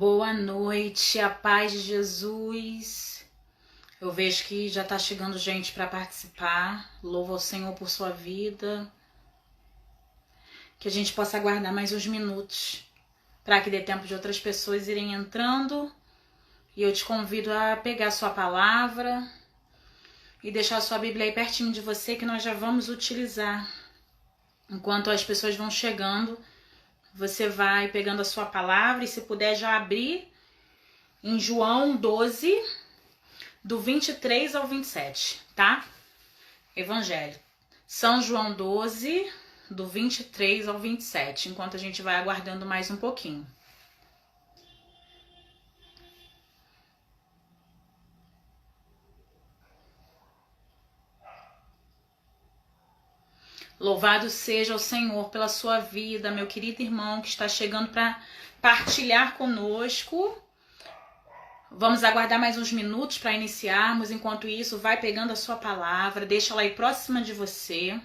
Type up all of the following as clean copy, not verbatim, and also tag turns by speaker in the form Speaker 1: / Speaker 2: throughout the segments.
Speaker 1: Boa noite, a paz de Jesus. Eu vejo que já está chegando gente para participar. Louvo ao Senhor por sua vida. Que a gente possa aguardar mais uns minutos para que dê tempo de outras pessoas irem entrando. E eu te convido a pegar a sua palavra e deixar a sua Bíblia aí pertinho de você, que nós já vamos utilizar. Enquanto as pessoas vão chegando, você vai pegando a sua palavra e, se puder, já abrir em João 12, do 23 ao 27, tá? Evangelho. São João 12, do 23 ao 27, enquanto a gente vai aguardando mais um pouquinho. Louvado seja o Senhor pela sua vida, meu querido irmão que está chegando para partilhar conosco. Vamos aguardar mais uns minutos para iniciarmos. Enquanto isso, vai pegando a sua palavra, deixa ela aí próxima de você.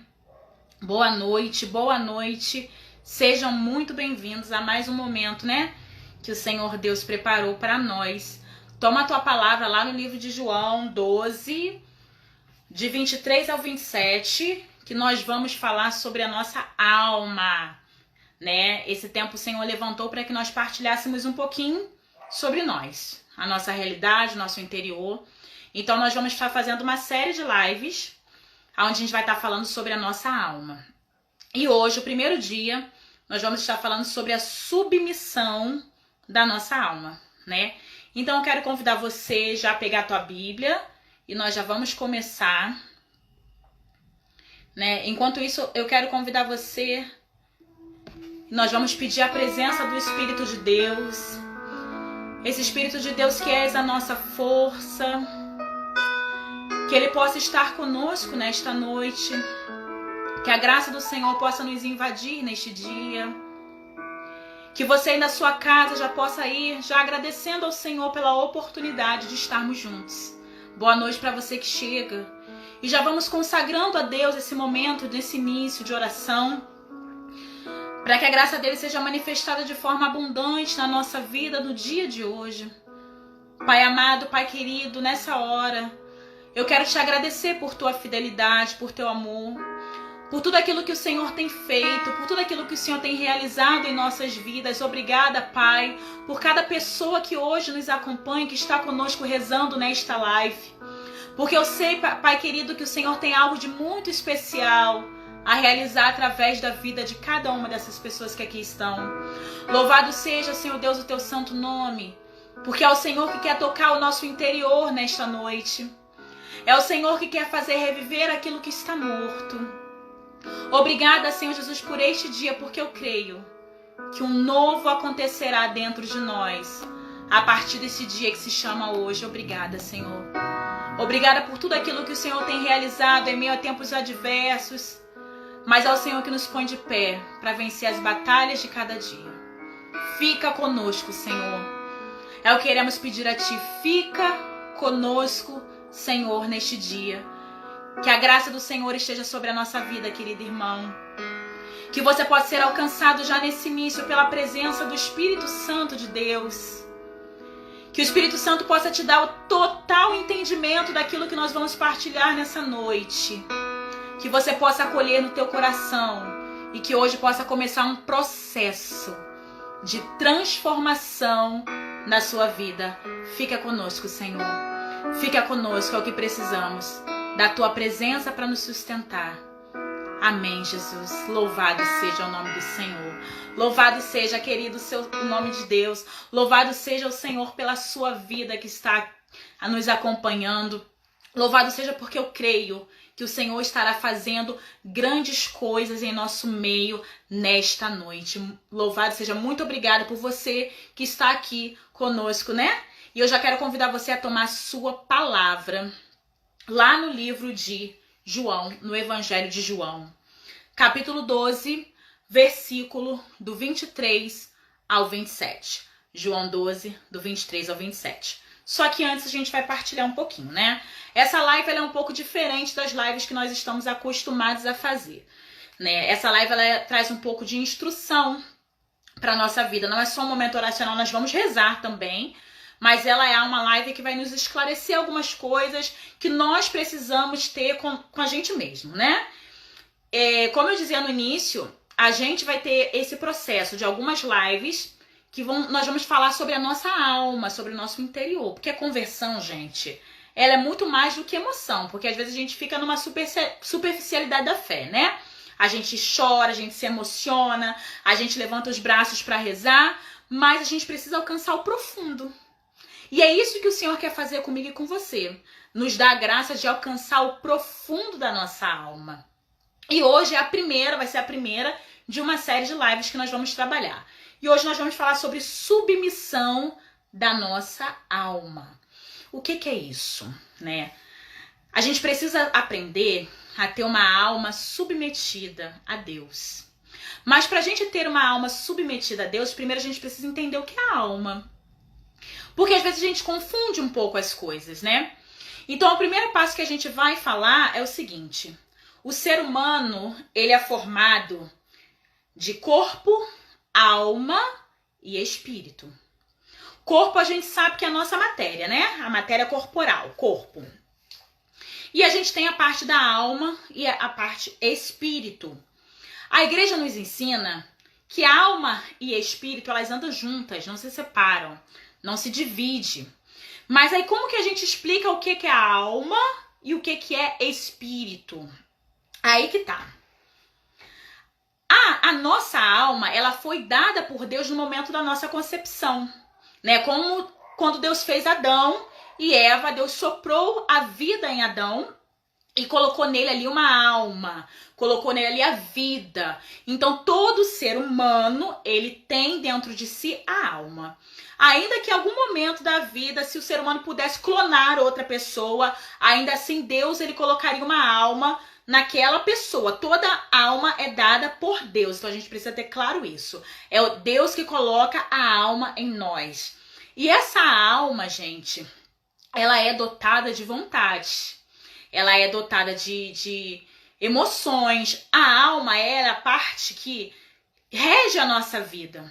Speaker 1: Boa noite, boa noite. Sejam muito bem-vindos a mais um momento, né? Que o Senhor Deus preparou para nós. Toma a tua palavra lá no livro de João 12, de 23 ao 27, que nós vamos falar sobre a nossa alma, né? Esse tempo o Senhor levantou para que nós partilhássemos um pouquinho sobre nós, a nossa realidade, nosso interior. Então nós vamos estar fazendo uma série de lives, onde a gente vai estar falando sobre a nossa alma. E hoje, o primeiro dia, nós vamos estar falando sobre a submissão da nossa alma, né? Então eu quero convidar você já a pegar a tua Bíblia e nós já vamos começar, né? Enquanto isso, eu quero convidar você, nós vamos pedir a presença do Espírito de Deus, esse Espírito de Deus que és a nossa força, que Ele possa estar conosco nesta noite, que a graça do Senhor possa nos invadir neste dia, que você aí na sua casa já possa ir já agradecendo ao Senhor pela oportunidade de estarmos juntos. Boa noite para você que chega. E já vamos consagrando a Deus esse momento, desse início de oração, para que a graça dele seja manifestada de forma abundante na nossa vida no dia de hoje. Pai amado, Pai querido, nessa hora, eu quero te agradecer por tua fidelidade, por teu amor, por tudo aquilo que o Senhor tem feito, por tudo aquilo que o Senhor tem realizado em nossas vidas. Obrigada, Pai, por cada pessoa que hoje nos acompanha, que está conosco rezando nesta live. Porque eu sei, Pai querido, que o Senhor tem algo de muito especial a realizar através da vida de cada uma dessas pessoas que aqui estão. Louvado seja, Senhor Deus, o teu santo nome, porque é o Senhor que quer tocar o nosso interior nesta noite. É o Senhor que quer fazer reviver aquilo que está morto. Obrigada, Senhor Jesus, por este dia, porque eu creio que um novo acontecerá dentro de nós a partir desse dia que se chama hoje. Obrigada, Senhor. Obrigada por tudo aquilo que o Senhor tem realizado em meio a tempos adversos, mas é o Senhor que nos põe de pé para vencer as batalhas de cada dia. Fica conosco, Senhor. É o que queremos pedir a Ti. Fica conosco, Senhor, neste dia. Que a graça do Senhor esteja sobre a nossa vida, querido irmão. Que você possa ser alcançado já nesse início pela presença do Espírito Santo de Deus. Que o Espírito Santo possa te dar o total entendimento daquilo que nós vamos partilhar nessa noite. Que você possa acolher no teu coração e que hoje possa começar um processo de transformação na sua vida. Fica conosco, Senhor. Fica conosco, é o que precisamos. Da tua presença para nos sustentar. Amém, Jesus. Louvado seja o nome do Senhor. Louvado seja, querido, o nome de Deus. Louvado seja o Senhor pela sua vida que está nos acompanhando. Louvado seja porque eu creio que o Senhor estará fazendo grandes coisas em nosso meio nesta noite. Louvado seja, muito obrigada por você que está aqui conosco, né? E eu já quero convidar você a tomar a sua palavra lá no livro de João, no Evangelho de João, capítulo 12, versículo do 23 ao 27. João 12, do 23 ao 27. Só que antes a gente vai partilhar um pouquinho, né? Essa live ela é um pouco diferente das lives que nós estamos acostumados a fazer, né? Essa live ela traz um pouco de instrução, para nossa vida. Não é só um momento oracional, nós vamos rezar também, mas ela é uma live que vai nos esclarecer algumas coisas que nós precisamos ter com a gente mesmo, né? Como eu dizia no início, a gente vai ter esse processo de algumas lives que nós vamos falar sobre a nossa alma, sobre o nosso interior. Porque a conversão, gente, ela é muito mais do que emoção. Porque às vezes a gente fica numa superficialidade da fé, né? A gente chora, a gente se emociona, a gente levanta os braços para rezar, mas a gente precisa alcançar o profundo. E é isso que o Senhor quer fazer comigo e com você. Nos dá a graça de alcançar o profundo da nossa alma. E hoje vai ser a primeira de uma série de lives que nós vamos trabalhar. E hoje nós vamos falar sobre submissão da nossa alma. O que é isso, né? A gente precisa aprender a ter uma alma submetida a Deus. Mas para a gente ter uma alma submetida a Deus, primeiro a gente precisa entender o que é a alma. Porque às vezes a gente confunde um pouco as coisas, né? Então o primeiro passo que a gente vai falar é o seguinte: o ser humano, ele é formado de corpo, alma e espírito. Corpo a gente sabe que é a nossa matéria, né? A matéria corporal, corpo. E a gente tem a parte da alma e a parte espírito. A igreja nos ensina que alma e espírito, elas andam juntas, não se separam, não se dividem. Mas aí como que a gente explica o que é a alma e o que é espírito? Aí que tá. A nossa alma, ela foi dada por Deus no momento da nossa concepção, né? Como quando Deus fez Adão e Eva, Deus soprou a vida em Adão e colocou nele ali uma alma, colocou nele ali a vida. Então todo ser humano, ele tem dentro de si a alma. Ainda que em algum momento da vida, se o ser humano pudesse clonar outra pessoa, ainda assim Deus, ele colocaria uma alma naquela pessoa. Toda alma é dada por Deus. Então a gente precisa ter claro isso. É o Deus que coloca a alma em nós. E essa alma, gente, ela é dotada de vontade. Ela é dotada de emoções. A alma é a parte que rege a nossa vida.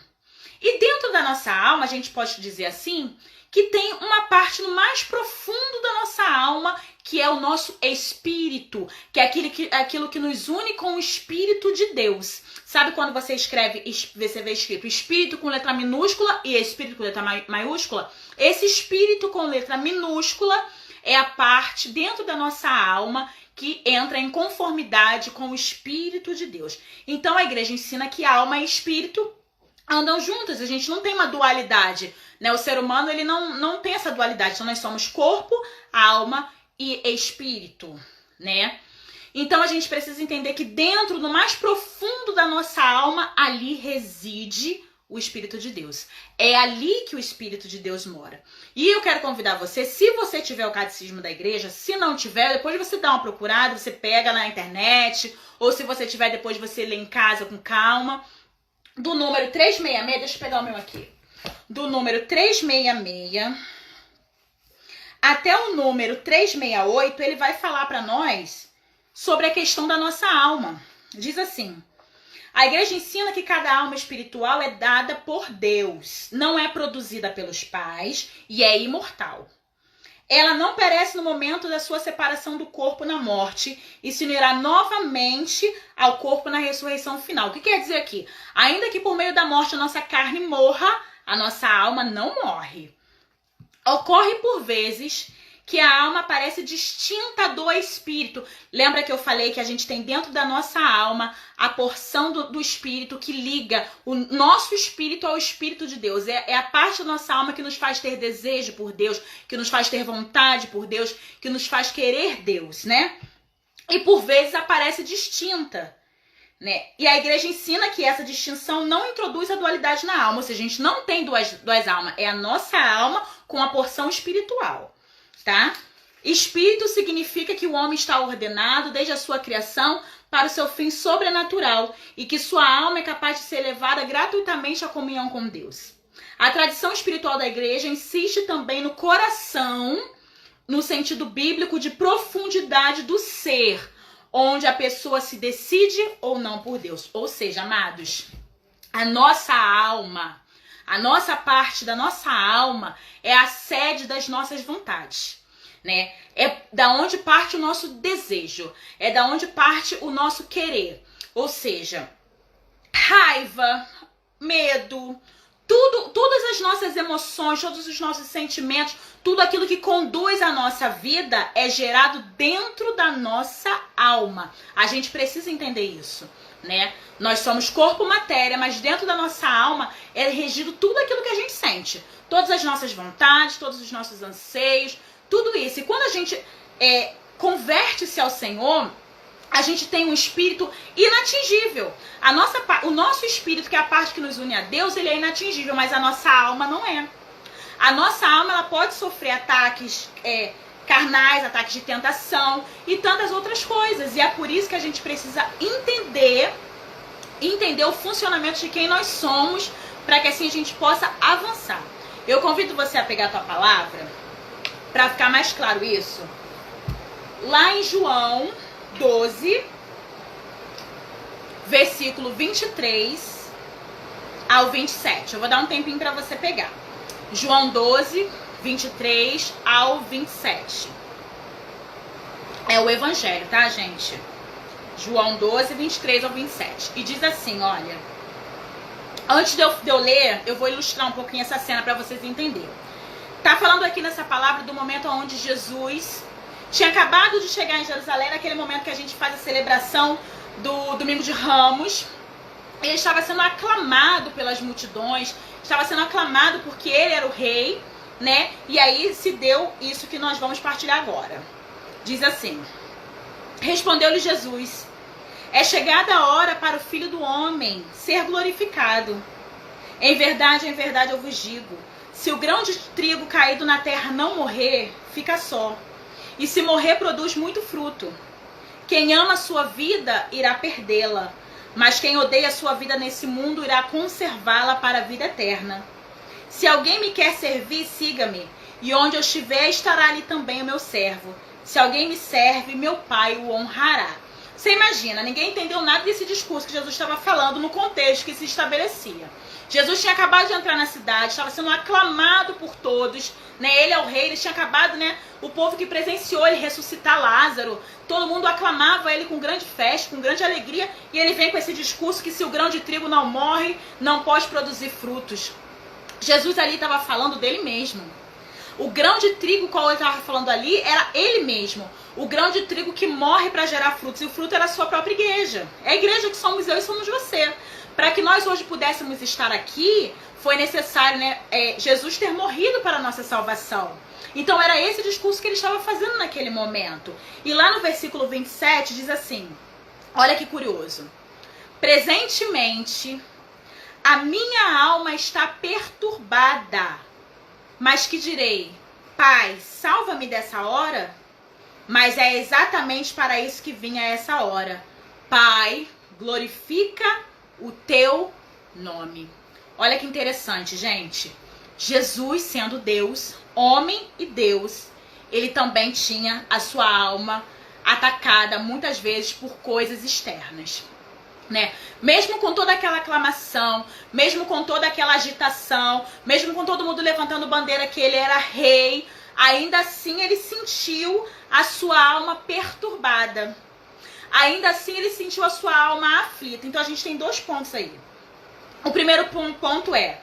Speaker 1: E dentro da nossa alma, a gente pode dizer assim, que tem uma parte no mais profundo da nossa alma, que é o nosso espírito, que é aquilo que nos une com o Espírito de Deus. Sabe quando você escreve, você vê escrito espírito com letra minúscula e espírito com letra maiúscula? Esse espírito com letra minúscula é a parte dentro da nossa alma que entra em conformidade com o Espírito de Deus. Então a igreja ensina que alma e espírito andam juntas, a gente não tem uma dualidade, né? O ser humano, ele não tem essa dualidade, então nós somos corpo, alma e espírito, né? Então a gente precisa entender que dentro, no mais profundo da nossa alma, ali reside o Espírito de Deus. É ali que o Espírito de Deus mora. E eu quero convidar você, se você tiver o Catecismo da Igreja, se não tiver, depois você dá uma procurada, você pega na internet, ou se você tiver, depois você lê em casa com calma. Do número 366, deixa eu pegar o meu aqui. Do número 366 até o número 368, ele vai falar para nós sobre a questão da nossa alma. Diz assim: a igreja ensina que cada alma espiritual é dada por Deus, não é produzida pelos pais e é imortal. Ela não perece no momento da sua separação do corpo na morte e se unirá novamente ao corpo na ressurreição final. O que quer dizer aqui? Ainda que por meio da morte a nossa carne morra, a nossa alma não morre. Ocorre por vezes que a alma parece distinta do espírito. Lembra que eu falei que a gente tem dentro da nossa alma a porção do espírito que liga o nosso espírito ao Espírito de Deus. É a parte da nossa alma que nos faz ter desejo por Deus, que nos faz ter vontade por Deus, que nos faz querer Deus, né? E por vezes aparece distinta, né? E a igreja ensina que essa distinção não introduz a dualidade na alma. Ou seja, a gente não tem duas almas. É a nossa alma com a porção espiritual. Tá? Espírito significa que o homem está ordenado desde a sua criação para o seu fim sobrenatural e que sua alma é capaz de ser levada gratuitamente à comunhão com Deus. A tradição espiritual da igreja insiste também no coração, no sentido bíblico de profundidade do ser, onde a pessoa se decide ou não por Deus. Ou seja, amados, A nossa alma, a nossa parte da nossa alma é a sede das nossas vontades, né? É da onde parte o nosso desejo, é da onde parte o nosso querer. Ou seja, raiva, medo, todas as nossas emoções, todos os nossos sentimentos, tudo aquilo que conduz a nossa vida é gerado dentro da nossa alma. A gente precisa entender isso, né? Nós somos corpo, matéria, mas dentro da nossa alma é regido tudo aquilo que a gente sente. Todas as nossas vontades, todos os nossos anseios, tudo isso. E quando a gente converte-se ao Senhor, a gente tem um espírito inatingível. O nosso espírito, que é a parte que nos une a Deus, ele é inatingível, mas a nossa alma não é. A nossa alma, ela pode sofrer ataques carnais, ataques de tentação e tantas outras coisas. E é por isso que a gente precisa entender o funcionamento de quem nós somos, para que assim a gente possa avançar. Eu convido você a pegar a tua palavra, para ficar mais claro isso. Lá em João 12, versículo 23 ao 27. Eu vou dar um tempinho para você pegar. João 12, 23 ao 27. É o Evangelho, tá, gente? João 12, 23 ao 27. E diz assim, olha. Antes de eu ler, eu vou ilustrar um pouquinho essa cena para vocês entenderem. Tá falando aqui nessa palavra do momento onde Jesus tinha acabado de chegar em Jerusalém, naquele momento que a gente faz a celebração do Domingo de Ramos. Ele estava sendo aclamado pelas multidões, estava sendo aclamado porque ele era o rei, né? E aí se deu isso que nós vamos partilhar agora. Diz assim: respondeu-lhe Jesus: é chegada a hora para o Filho do Homem ser glorificado. Em verdade eu vos digo, se o grão de trigo caído na terra não morrer, fica só. E se morrer, produz muito fruto. Quem ama a sua vida, irá perdê-la. Mas quem odeia a sua vida nesse mundo, irá conservá-la para a vida eterna. Se alguém me quer servir, siga-me. E onde eu estiver, estará ali também o meu servo. Se alguém me serve, meu Pai o honrará. Você imagina, ninguém entendeu nada desse discurso que Jesus estava falando no contexto que se estabelecia. Jesus tinha acabado de entrar na cidade, estava sendo aclamado por todos, né? Ele é o rei, ele tinha acabado, né? O povo que presenciou ele ressuscitar Lázaro, todo mundo aclamava ele com grande festa, com grande alegria, e ele vem com esse discurso que se o grão de trigo não morre, não pode produzir frutos. Jesus ali estava falando dele mesmo. O grão de trigo, qual ele estava falando ali, era ele mesmo. O grão de trigo que morre para gerar frutos, e o fruto era a sua própria igreja. É a igreja que somos eu e somos você. Para que nós hoje pudéssemos estar aqui, foi necessário, né, Jesus ter morrido para a nossa salvação. Então era esse discurso que ele estava fazendo naquele momento. E lá no versículo 27 diz assim, olha que curioso: presentemente a minha alma está perturbada, mas que direi, Pai, salva-me dessa hora? Mas é exatamente para isso que vinha essa hora. Pai, glorifica o teu nome. Olha que interessante, gente. Jesus, sendo Deus, homem e Deus, ele também tinha a sua alma atacada muitas vezes por coisas externas, né? Mesmo com toda aquela aclamação, mesmo com toda aquela agitação, mesmo com todo mundo levantando bandeira que ele era rei, ainda assim ele sentiu a sua alma perturbada. Ainda assim ele sentiu a sua alma aflita. Então a gente tem dois pontos aí. O primeiro ponto é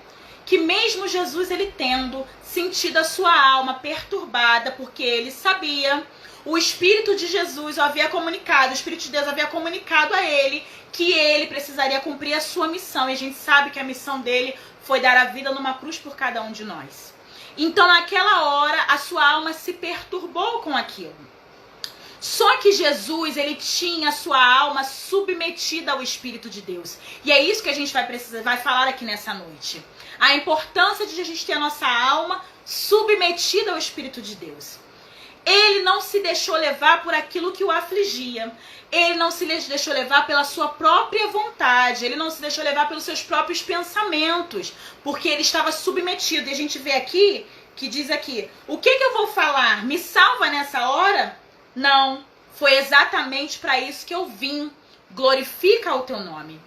Speaker 1: que mesmo Jesus ele tendo sentido a sua alma perturbada, porque ele sabia, o Espírito de Jesus o havia comunicado, o Espírito de Deus havia comunicado a ele que ele precisaria cumprir a sua missão. E a gente sabe que a missão dele foi dar a vida numa cruz por cada um de nós. Então naquela hora a sua alma se perturbou com aquilo. Só que Jesus, ele tinha a sua alma submetida ao Espírito de Deus. E é isso que a gente vai falar aqui nessa noite. A importância de a gente ter a nossa alma submetida ao Espírito de Deus. Ele não se deixou levar por aquilo que o afligia. Ele não se deixou levar pela sua própria vontade. Ele não se deixou levar pelos seus próprios pensamentos. Porque ele estava submetido. E a gente vê aqui, que diz aqui, o que eu vou falar? Me salva nessa hora? Não, foi exatamente para isso que eu vim. Glorifica o teu nome.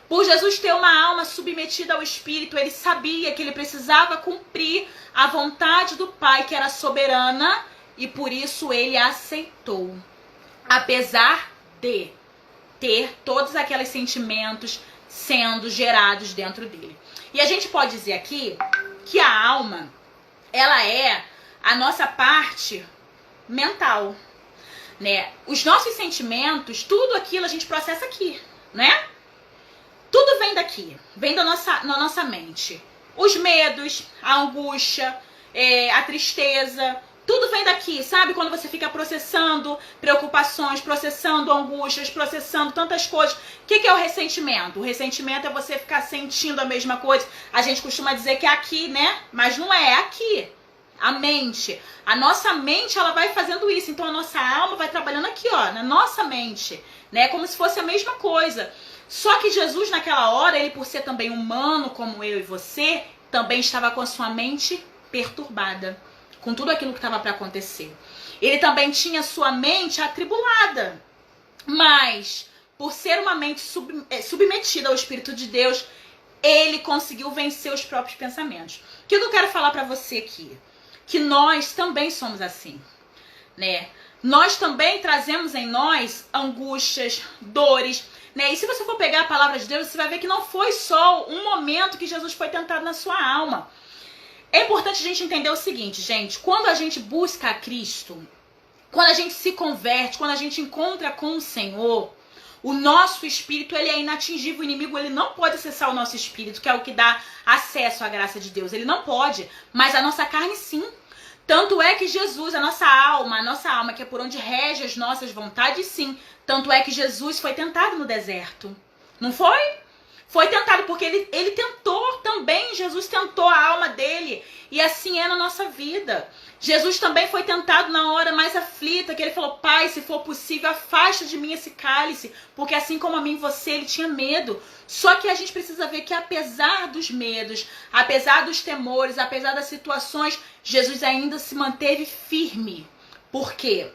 Speaker 1: Por Jesus ter uma alma submetida ao Espírito, ele sabia que ele precisava cumprir a vontade do Pai, que era soberana, e por isso ele aceitou. Apesar de ter todos aqueles sentimentos sendo gerados dentro dele. E a gente pode dizer aqui que a alma, ela é a nossa parte mental, né? Os nossos sentimentos, tudo aquilo a gente processa aqui, né? Tudo vem daqui, vem da nossa mente. Os medos, a angústia, a tristeza, tudo vem daqui, sabe? Quando você fica processando preocupações, processando angústias, processando tantas coisas. O que é o ressentimento? O ressentimento é você ficar sentindo a mesma coisa. A gente costuma dizer que é aqui, né? Mas não é, é aqui. A mente. A nossa mente, ela vai fazendo isso. Então a nossa alma vai trabalhando aqui, ó, na nossa mente, né? Como se fosse a mesma coisa. Só que Jesus, naquela hora, ele por ser também humano, como eu e você, também estava com a sua mente perturbada, com tudo aquilo que estava para acontecer. Ele também tinha sua mente atribulada. Mas, por ser uma mente submetida ao Espírito de Deus, ele conseguiu vencer os próprios pensamentos. O que eu quero falar para você aqui? Que nós também somos assim, né? Nós também trazemos em nós angústias, dores, né? E se você for pegar a palavra de Deus, você vai ver que não foi só um momento que Jesus foi tentado na sua alma. É importante a gente entender o seguinte, gente. Quando a gente busca a Cristo, quando a gente se converte, quando a gente encontra com o Senhor, o nosso espírito, ele é inatingível. O inimigo, ele não pode acessar o nosso espírito, que é o que dá acesso à graça de Deus. Ele não pode, mas a nossa carne sim. Tanto é que Jesus, a nossa alma, que é por onde rege as nossas vontades, sim. Tanto é que Jesus foi tentado no deserto. Não foi? Foi tentado porque ele tentou também. Jesus tentou a alma dele. E assim é na nossa vida. Jesus também foi tentado na hora mais aflita, que ele falou: Pai, se for possível, afasta de mim esse cálice. Porque assim como a mim, você, ele tinha medo. Só que a gente precisa ver que apesar dos medos, apesar dos temores, apesar das situações, Jesus ainda se manteve firme. Por quê?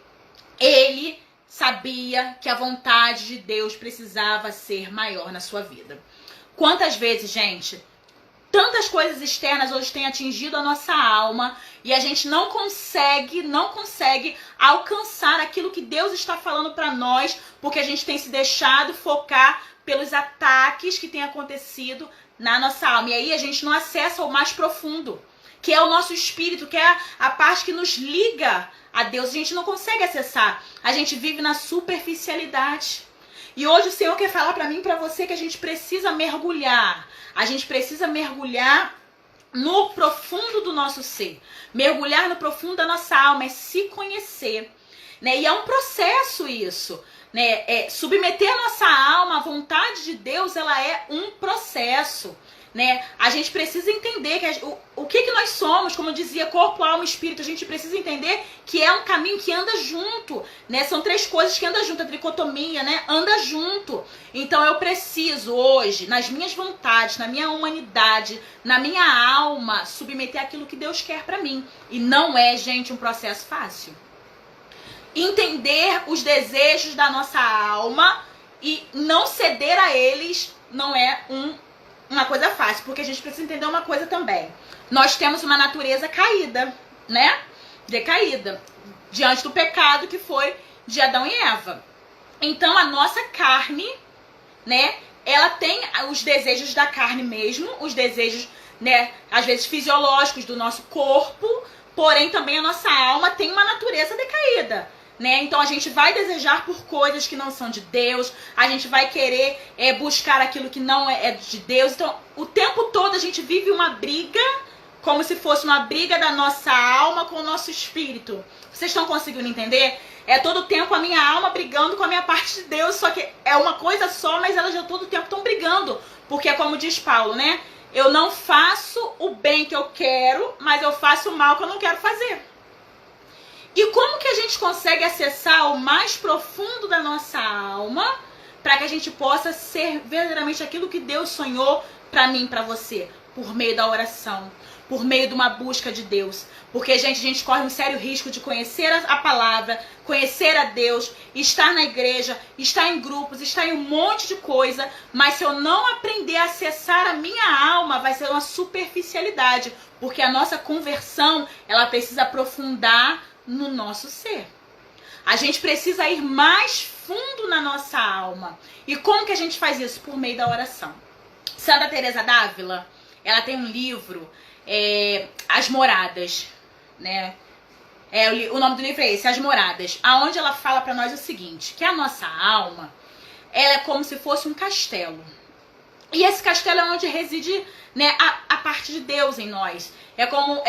Speaker 1: Ele sabia que a vontade de Deus precisava ser maior na sua vida. Quantas vezes, gente, tantas coisas externas hoje têm atingido a nossa alma e a gente não consegue alcançar aquilo que Deus está falando para nós, porque a gente tem se deixado focar pelos ataques que têm acontecido na nossa alma. E aí a gente não acessa o mais profundo, que é o nosso espírito, que é a parte que nos liga a Deus. A gente não consegue acessar. A gente vive na superficialidade. E hoje o Senhor quer falar para mim e para você que a gente precisa mergulhar. A gente precisa mergulhar no profundo do nosso ser. Mergulhar no profundo da nossa alma é se conhecer, né? E é um processo isso, né? Submeter a nossa alma à vontade de Deus, ela é um processo, né? A gente precisa entender que o que nós somos, como eu dizia, corpo, alma e espírito. A gente precisa entender que é um caminho que anda junto, né? São três coisas que andam junto, a tricotomia, né? Anda junto. Então eu preciso hoje, nas minhas vontades, na minha humanidade, na minha alma, submeter aquilo que Deus quer pra mim. E não é, gente, um processo fácil. Entender os desejos da nossa alma e não ceder a eles não é uma coisa fácil, porque a gente precisa entender uma coisa também. Nós temos uma natureza caída, né? Decaída, diante do pecado que foi de Adão e Eva. Então a nossa carne, né? Ela tem os desejos da carne mesmo, os desejos, né? Às vezes fisiológicos do nosso corpo, porém também a nossa alma tem uma natureza decaída, né? Então a gente vai desejar por coisas que não são de Deus, a gente vai querer buscar aquilo que não é de Deus. Então o tempo todo a gente vive uma briga, como se fosse uma briga da nossa alma com o nosso espírito. Vocês estão conseguindo entender? É todo o tempo a minha alma brigando com a minha parte de Deus, só que é uma coisa só, mas elas já todo o tempo estão brigando. Porque é como diz Paulo, né? Eu não faço o bem que eu quero, mas eu faço o mal que eu não quero fazer. E como que a gente consegue acessar o mais profundo da nossa alma para que a gente possa ser verdadeiramente aquilo que Deus sonhou para mim e para você? Por meio da oração. por meio de uma busca de Deus. Porque, gente, a gente corre um sério risco de conhecer a palavra, conhecer a Deus, estar na igreja, estar em grupos, estar em um monte de coisa, mas se eu não aprender a acessar a minha alma, vai ser uma superficialidade, porque a nossa conversão, ela precisa aprofundar no nosso ser. A gente precisa ir mais fundo na nossa alma. E como que a gente faz isso? Por meio da oração. Santa Teresa d'Ávila, ela tem um livro, As Moradas, né? O nome do livro é esse, As Moradas, aonde ela fala para nós o seguinte, que a nossa alma, ela é como se fosse um castelo. E esse castelo é onde reside, né, a parte de Deus em nós. É como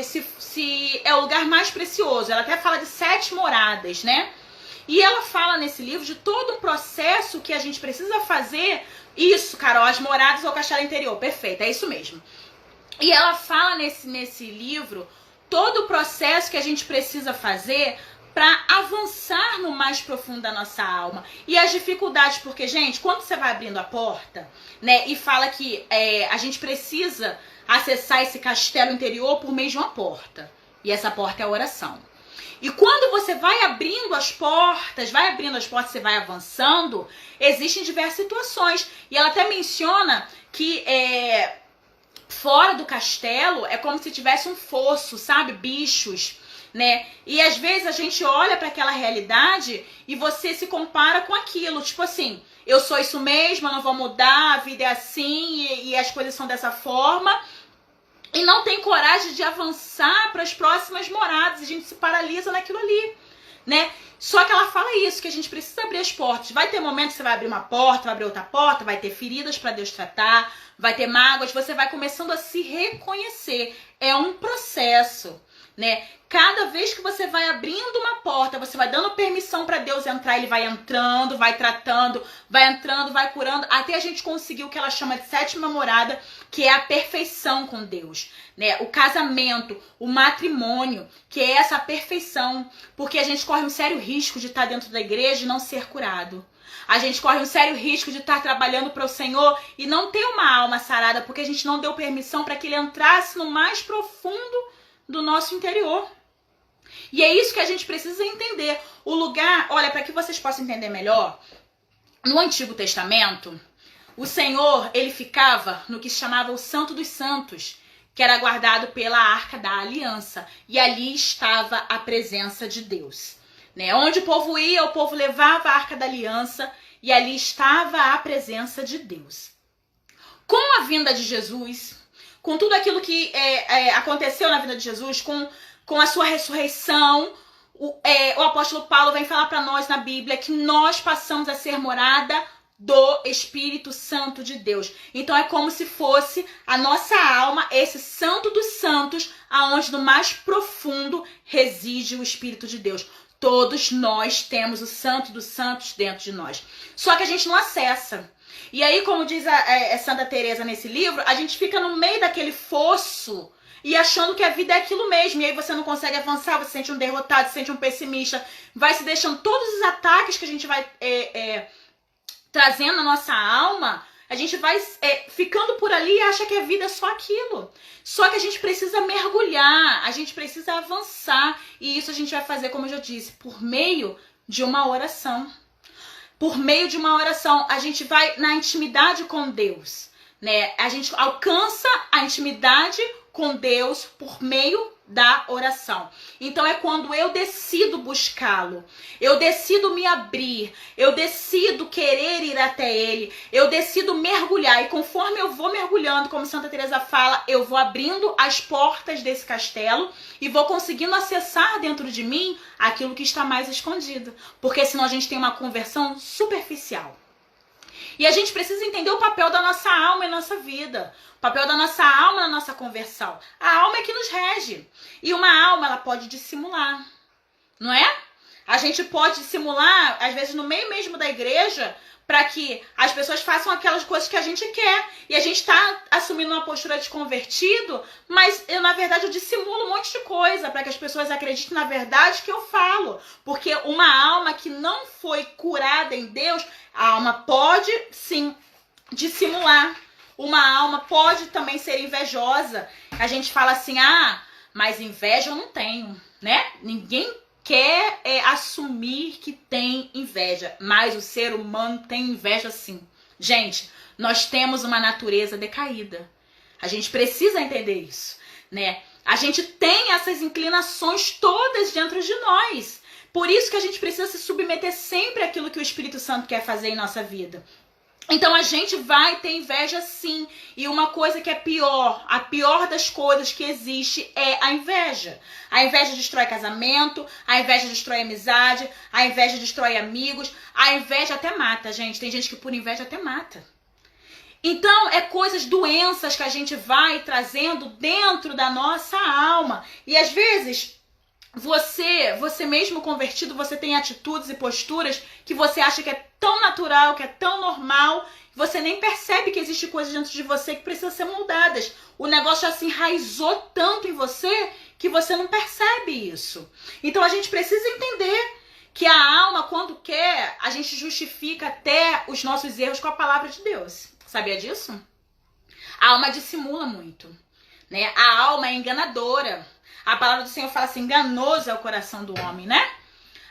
Speaker 1: se é o lugar mais precioso. Ela até fala de 7 moradas, né? E ela fala nesse livro de todo um processo que a gente precisa fazer. Isso, Carol, as moradas ou castelo interior. Perfeito, é isso mesmo. E ela fala nesse livro todo o processo que a gente precisa fazer para avançar no mais profundo da nossa alma. E as dificuldades, porque, gente, quando você vai abrindo a porta, né, e fala que a gente precisa acessar esse castelo interior por meio de uma porta. E essa porta é a oração. E quando você vai abrindo as portas, você vai avançando, existem diversas situações. E ela até menciona que fora do castelo é como se tivesse um fosso, sabe? Bichos, né? E às vezes a gente olha para aquela realidade e você se compara com aquilo, tipo assim, eu sou isso mesmo, eu não vou mudar, a vida é assim e as coisas são dessa forma, e não tem coragem de avançar para as próximas moradas, a gente se paralisa naquilo ali, né? Só que ela fala isso, que a gente precisa abrir as portas. Vai ter momentos que você vai abrir uma porta, vai abrir outra porta, vai ter feridas para Deus tratar, vai ter mágoas, você vai começando a se reconhecer. É um processo, né? Cada vez que você vai abrindo uma porta, você vai dando permissão para Deus entrar, ele vai entrando, vai tratando, vai entrando, vai curando, até a gente conseguir o que ela chama de 7ª morada, que é a perfeição com Deus, né? O casamento, o matrimônio, que é essa perfeição, porque a gente corre um sério risco de estar dentro da igreja e não ser curado. A gente corre um sério risco de estar trabalhando para o Senhor e não ter uma alma sarada, porque a gente não deu permissão para que ele entrasse no mais profundo do nosso interior. E é isso que a gente precisa entender. O lugar, olha, para que vocês possam entender melhor, no Antigo Testamento, o Senhor, ele ficava no que se chamava o Santo dos Santos, que era guardado pela Arca da Aliança. E ali estava a presença de Deus, né? Onde o povo ia, o povo levava a Arca da Aliança e ali estava a presença de Deus. Com a vinda de Jesus, com tudo aquilo que aconteceu na vida de Jesus, com a sua ressurreição, o apóstolo Paulo vem falar para nós na Bíblia que nós passamos a ser morada do Espírito Santo de Deus. Então é como se fosse a nossa alma, esse Santo dos Santos, aonde no mais profundo reside o Espírito de Deus. Todos nós temos o Santo dos Santos dentro de nós. Só que a gente não acessa. E aí, como diz a Santa Teresa nesse livro, a gente fica no meio daquele fosso e achando que a vida é aquilo mesmo. E aí você não consegue avançar, você se sente um derrotado, se sente um pessimista. Vai se deixando todos os ataques que a gente vai trazendo na nossa alma, a gente vai ficando por ali e acha que a vida é só aquilo. Só que a gente precisa mergulhar, a gente precisa avançar. E isso a gente vai fazer, como eu já disse, por meio de uma oração. Por meio de uma oração, a gente vai na intimidade com Deus, né? A gente alcança a intimidade com Deus por meio da oração. Então é quando eu decido buscá-lo, eu decido me abrir, eu decido querer ir até ele, eu decido mergulhar, e conforme eu vou mergulhando, como Santa Teresa fala, eu vou abrindo as portas desse castelo e vou conseguindo acessar dentro de mim aquilo que está mais escondido, porque senão a gente tem uma conversão superficial. E a gente precisa entender o papel da nossa alma em nossa vida. O papel da nossa alma na nossa conversão. A alma é que nos rege. E uma alma, ela pode dissimular. Não é? A gente pode dissimular, às vezes, no meio mesmo da igreja, para que as pessoas façam aquelas coisas que a gente quer. E a gente está assumindo uma postura de convertido, mas na verdade eu dissimulo um monte de coisa para que as pessoas acreditem na verdade que eu falo. Porque uma alma que não foi curada em Deus, a alma pode sim dissimular. uma alma pode também ser invejosa. A gente fala assim, mas inveja eu não tenho, né? Ninguém quer assumir que tem inveja, mas o ser humano tem inveja sim. Gente, nós temos uma natureza decaída. A gente precisa entender isso, né? A gente tem essas inclinações todas dentro de nós. Por isso que a gente precisa se submeter sempre àquilo que o Espírito Santo quer fazer em nossa vida. Então a gente vai ter inveja sim. E uma coisa que é pior, a pior das coisas que existe é a inveja. A inveja destrói casamento, a inveja destrói amizade, a inveja destrói amigos, a inveja até mata, gente. Tem gente que por inveja até mata. Então, doenças que a gente vai trazendo dentro da nossa alma. E às vezes, você mesmo convertido, você tem atitudes e posturas que você acha que é tão natural, que é tão normal, você nem percebe que existe coisas dentro de você que precisam ser moldadas. O negócio já se enraizou tanto em você que você não percebe isso. Então, a gente precisa entender que a alma, quando quer, a gente justifica até os nossos erros com a palavra de Deus. Sabia disso? A alma dissimula muito, né? A alma é enganadora. A palavra do Senhor fala assim, enganoso é o coração do homem, né?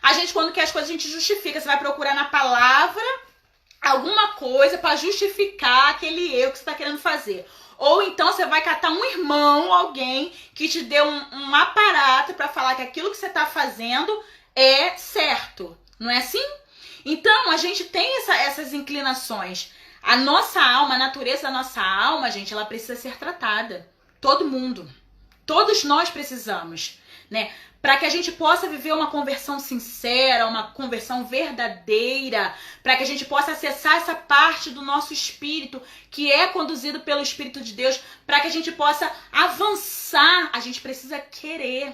Speaker 1: A gente, quando quer as coisas, a gente justifica. Você vai procurar na palavra alguma coisa para justificar aquele erro que você está querendo fazer. Ou então você vai catar um irmão, alguém que te deu um aparato para falar que aquilo que você está fazendo é certo. Não é assim? Então, a gente tem essas inclinações. A nossa alma, a natureza da nossa alma, gente, ela precisa ser tratada. Todo mundo. Todos nós precisamos, né? Para que a gente possa viver uma conversão sincera, uma conversão verdadeira, para que a gente possa acessar essa parte do nosso espírito que é conduzido pelo Espírito de Deus, para que a gente possa avançar, a gente precisa querer.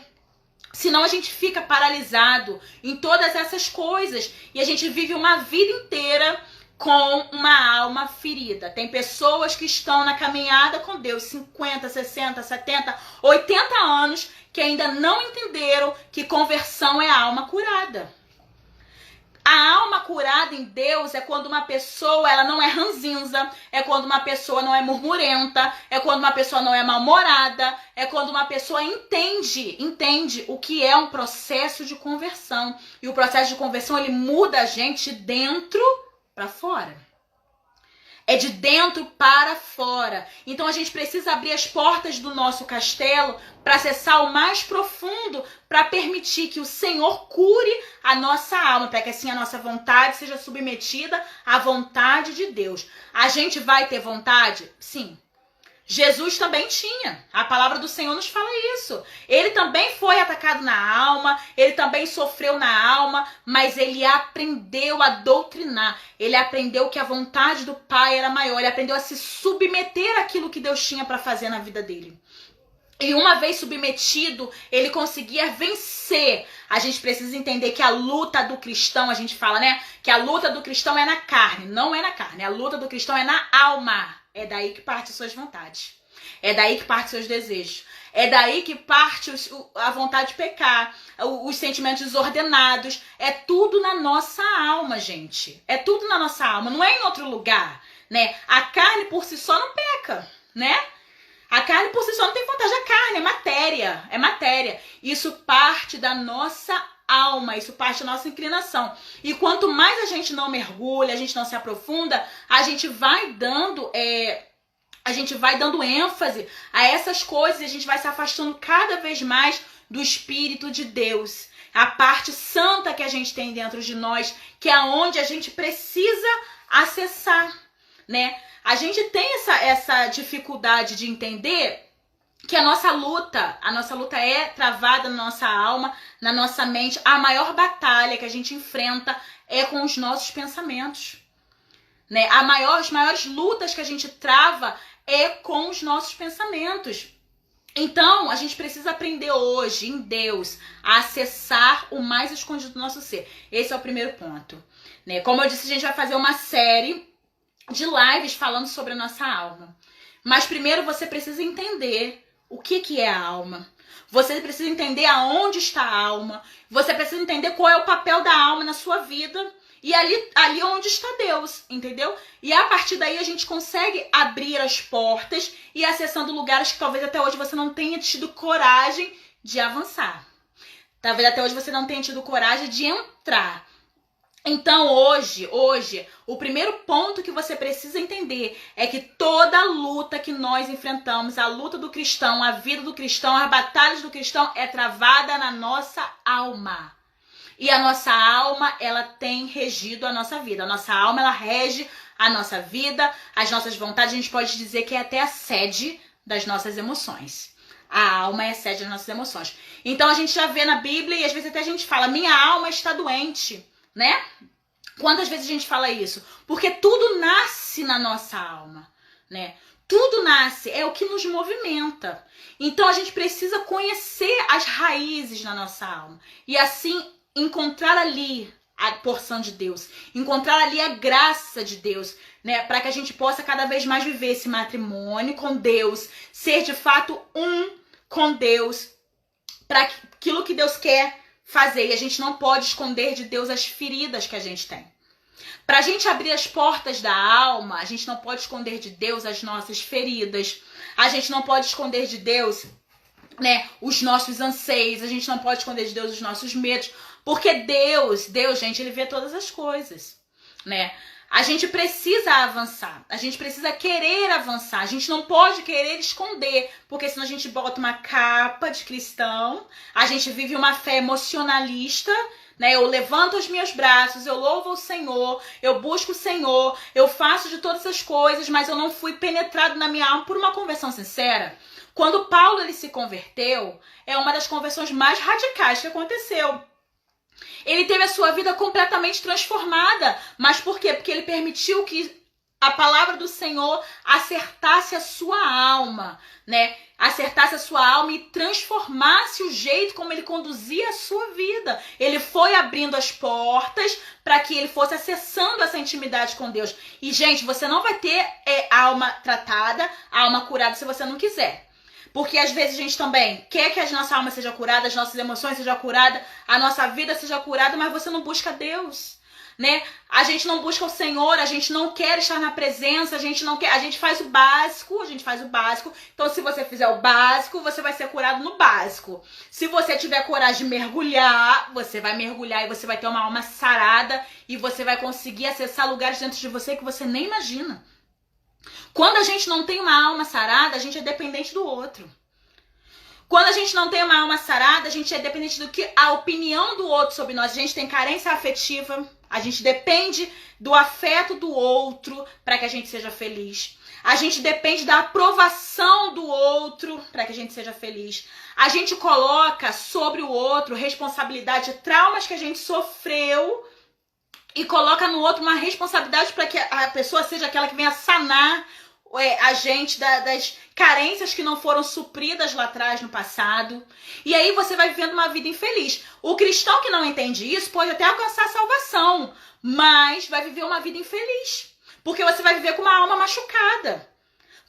Speaker 1: Senão a gente fica paralisado em todas essas coisas e a gente vive uma vida inteira com uma alma ferida. Tem pessoas que estão na caminhada com Deus 50, 60, 70, 80 anos que ainda não entenderam que conversão é a alma curada. A alma curada em Deus é quando uma pessoa ela não é ranzinza, é quando uma pessoa não é murmurenta, é quando uma pessoa não é mal-humorada, é quando uma pessoa entende o que é um processo de conversão. E o processo de conversão ele muda a gente de dentro para fora. É de dentro para fora. Então a gente precisa abrir as portas do nosso castelo para acessar o mais profundo, para permitir que o Senhor cure a nossa alma, para que assim a nossa vontade seja submetida à vontade de Deus. A gente vai ter vontade? Sim. Jesus também tinha. A palavra do Senhor nos fala isso. Ele também foi atacado na alma, ele também sofreu na alma, mas ele aprendeu a doutrinar. Ele aprendeu que a vontade do Pai era maior. Ele aprendeu a se submeter àquilo que Deus tinha para fazer na vida dele. E uma vez submetido, ele conseguia vencer. A gente precisa entender que a luta do cristão, a gente fala, né? Que a luta do cristão é na carne. Não é na carne. A luta do cristão é na alma. É daí que parte as suas vontades. É daí que parte os seus desejos. É daí que parte a vontade de pecar. Os sentimentos desordenados. É tudo na nossa alma, gente. É tudo na nossa alma. Não é em outro lugar, né? A carne por si só não peca, né? A carne por si só não tem vontade. A carne é matéria. É matéria. Isso parte da nossa alma, isso parte da nossa inclinação. E quanto mais a gente não mergulha, a gente não se aprofunda, a gente vai dando ênfase a essas coisas e a gente vai se afastando cada vez mais do Espírito de Deus. A parte santa que a gente tem dentro de nós, que é onde a gente precisa acessar, né? A gente tem essa dificuldade de entender que a nossa luta é travada na nossa alma, na nossa mente. A maior batalha que a gente enfrenta é com os nossos pensamentos, né? As maiores lutas que a gente trava é com os nossos pensamentos. Então, a gente precisa aprender hoje, em Deus, a acessar o mais escondido do nosso ser. Esse é o primeiro ponto, né? Como eu disse, a gente vai fazer uma série de lives falando sobre a nossa alma. Mas primeiro você precisa entender o que é a alma. Você precisa entender aonde está a alma. Você precisa entender qual é o papel da alma na sua vida. E ali onde está Deus, entendeu? E a partir daí a gente consegue abrir as portas e ir acessando lugares que talvez até hoje você não tenha tido coragem de avançar. Talvez até hoje você não tenha tido coragem de entrar. Então hoje, o primeiro ponto que você precisa entender é que toda luta que nós enfrentamos, a luta do cristão, a vida do cristão, as batalhas do cristão é travada na nossa alma. E a nossa alma, ela tem regido a nossa vida. A nossa alma, ela rege a nossa vida, as nossas vontades. A gente pode dizer que é até a sede das nossas emoções. A alma é a sede das nossas emoções. Então a gente já vê na Bíblia e às vezes até a gente fala, minha alma está doente, né? Quantas vezes a gente fala isso? Porque tudo nasce na nossa alma, né? Tudo nasce, é o que nos movimenta. Então a gente precisa conhecer as raízes na nossa alma. E assim encontrar ali a porção de Deus, encontrar ali a graça de Deus, né, para que a gente possa cada vez mais viver esse matrimônio com Deus, ser de fato um com Deus, para aquilo que Deus quer fazer. E a gente não pode esconder de Deus as feridas que a gente tem. Para a gente abrir as portas da alma, a gente não pode esconder de Deus as nossas feridas, a gente não pode esconder de Deus, né, os nossos anseios, a gente não pode esconder de Deus os nossos medos, porque Deus, gente, ele vê todas as coisas, né? A gente precisa avançar, a gente precisa querer avançar, a gente não pode querer esconder, porque senão a gente bota uma capa de cristão, a gente vive uma fé emocionalista, né? Eu levanto os meus braços, eu louvo o Senhor, eu busco o Senhor, eu faço de todas as coisas, mas eu não fui penetrado na minha alma por uma conversão sincera. Quando Paulo ele se converteu, é uma das conversões mais radicais que aconteceu. Ele teve a sua vida completamente transformada. Mas por quê? Porque ele permitiu que a palavra do Senhor acertasse a sua alma, né? Acertasse a sua alma e transformasse o jeito como ele conduzia a sua vida. Ele foi abrindo as portas para que ele fosse acessando essa intimidade com Deus. E, gente, você não vai ter alma tratada, alma curada se você não quiser. Porque às vezes a gente também quer que a nossa alma seja curada, as nossas emoções sejam curadas, a nossa vida seja curada, mas você não busca Deus, né? A gente não busca o Senhor, a gente não quer estar na presença, a gente não quer, a gente faz o básico, Então se você fizer o básico, você vai ser curado no básico. Se você tiver coragem de mergulhar, você vai mergulhar e você vai ter uma alma sarada e você vai conseguir acessar lugares dentro de você que você nem imagina. Quando a gente não tem uma alma sarada, a gente é dependente do outro. Quando a gente não tem uma alma sarada, a gente é dependente do que a opinião do outro sobre nós. A gente tem carência afetiva, a gente depende do afeto do outro para que a gente seja feliz. A gente depende da aprovação do outro para que a gente seja feliz. A gente coloca sobre o outro responsabilidade de traumas que a gente sofreu e coloca no outro uma responsabilidade para que a pessoa seja aquela que venha sanar a gente das carências que não foram supridas lá atrás no passado. E aí você vai vivendo uma vida infeliz. O cristão que não entende isso pode até alcançar a salvação, mas vai viver uma vida infeliz. Porque você vai viver com uma alma machucada.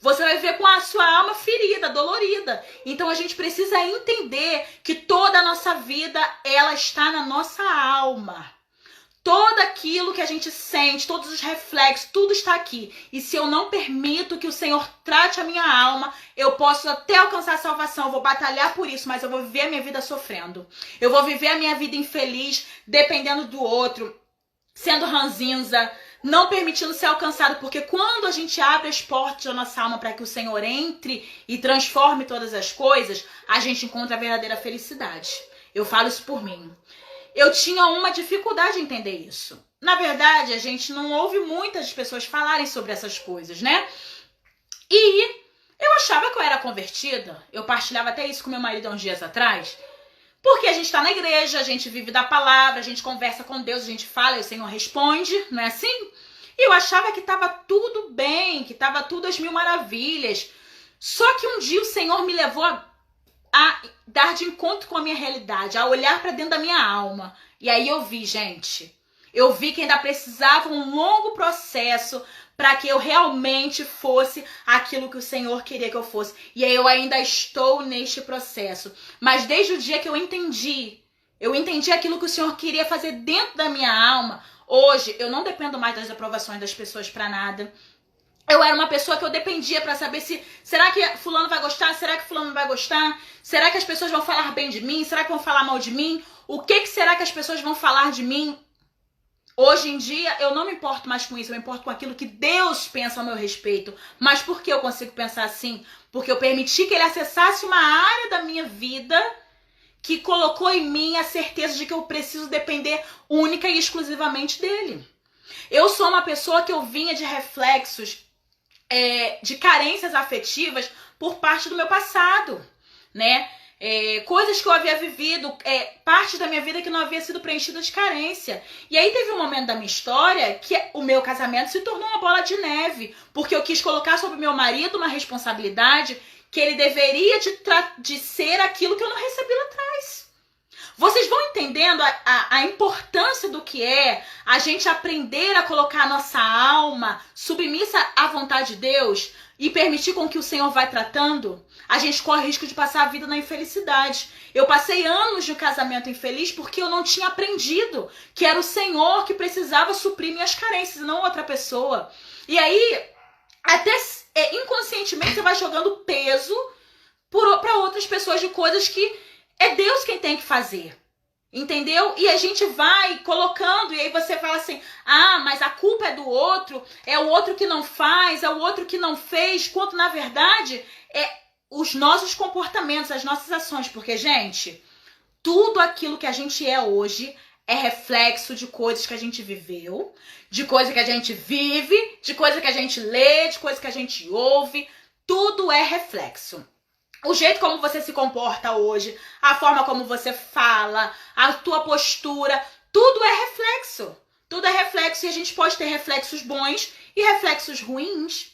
Speaker 1: Você vai viver com a sua alma ferida, dolorida. Então a gente precisa entender que toda a nossa vida, ela está na nossa alma. Tudo aquilo que a gente sente, todos os reflexos, tudo está aqui. E se eu não permito que o Senhor trate a minha alma, eu posso até alcançar a salvação, eu vou batalhar por isso, mas eu vou viver a minha vida sofrendo. Eu vou viver a minha vida infeliz, dependendo do outro, sendo ranzinza, não permitindo ser alcançado. Porque quando a gente abre as portas da nossa alma para que o Senhor entre e transforme todas as coisas, a gente encontra a verdadeira felicidade. Eu falo isso por mim. Eu tinha uma dificuldade em entender isso. Na verdade, a gente não ouve muitas pessoas falarem sobre essas coisas, né? E eu achava que eu era convertida. Eu partilhava até isso com meu marido há uns dias atrás. Porque a gente está na igreja, a gente vive da palavra, a gente conversa com Deus, a gente fala e o Senhor responde, não é assim? E eu achava que estava tudo bem, que estava tudo às mil maravilhas. Só que um dia o Senhor me levou a dar de encontro com a minha realidade, a olhar para dentro da minha alma. E aí eu vi, gente, eu vi que ainda precisava um longo processo para que eu realmente fosse aquilo que o Senhor queria que eu fosse. E aí eu ainda estou neste processo. Mas desde o dia que eu entendi aquilo que o Senhor queria fazer dentro da minha alma, Hoje, eu não dependo mais das aprovações das pessoas pra nada. Eu era uma pessoa que eu dependia pra saber se... Será que fulano vai gostar? Será que fulano não vai gostar? Será que as pessoas vão falar bem de mim? Será que vão falar mal de mim? O que será que as pessoas vão falar de mim? Hoje em dia, eu não me importo mais com isso. Eu me importo com aquilo que Deus pensa ao meu respeito. Mas por que eu consigo pensar assim? Porque eu permiti que Ele acessasse uma área da minha vida que colocou em mim a certeza de que eu preciso depender única e exclusivamente dEle. Eu sou uma pessoa que eu vinha de reflexos de carências afetivas por parte do meu passado, né? Coisas que eu havia vivido, parte da minha vida que não havia sido preenchida de carência. E aí teve um momento da minha história que o meu casamento se tornou uma bola de neve, porque eu quis colocar sobre o meu marido uma responsabilidade que ele deveria de ser aquilo que eu não recebi lá atrás. Vocês vão entendendo a importância do que é a gente aprender a colocar a nossa alma submissa à vontade de Deus e permitir com que o Senhor vai tratando? A gente corre risco de passar a vida na infelicidade. Eu passei anos de um casamento infeliz porque eu não tinha aprendido que era o Senhor que precisava suprir minhas carências e não outra pessoa. E aí, até inconscientemente, você vai jogando peso para outras pessoas de coisas que é Deus quem tem que fazer, entendeu? E a gente vai colocando, e aí você fala assim, mas a culpa é do outro, é o outro que não faz, é o outro que não fez, quando na verdade é os nossos comportamentos, as nossas ações, porque, gente, tudo aquilo que a gente é hoje é reflexo de coisas que a gente viveu, de coisa que a gente vive, de coisa que a gente lê, de coisa que a gente ouve, tudo é reflexo. O jeito como você se comporta hoje, a forma como você fala, a tua postura, tudo é reflexo. Tudo é reflexo e a gente pode ter reflexos bons e reflexos ruins,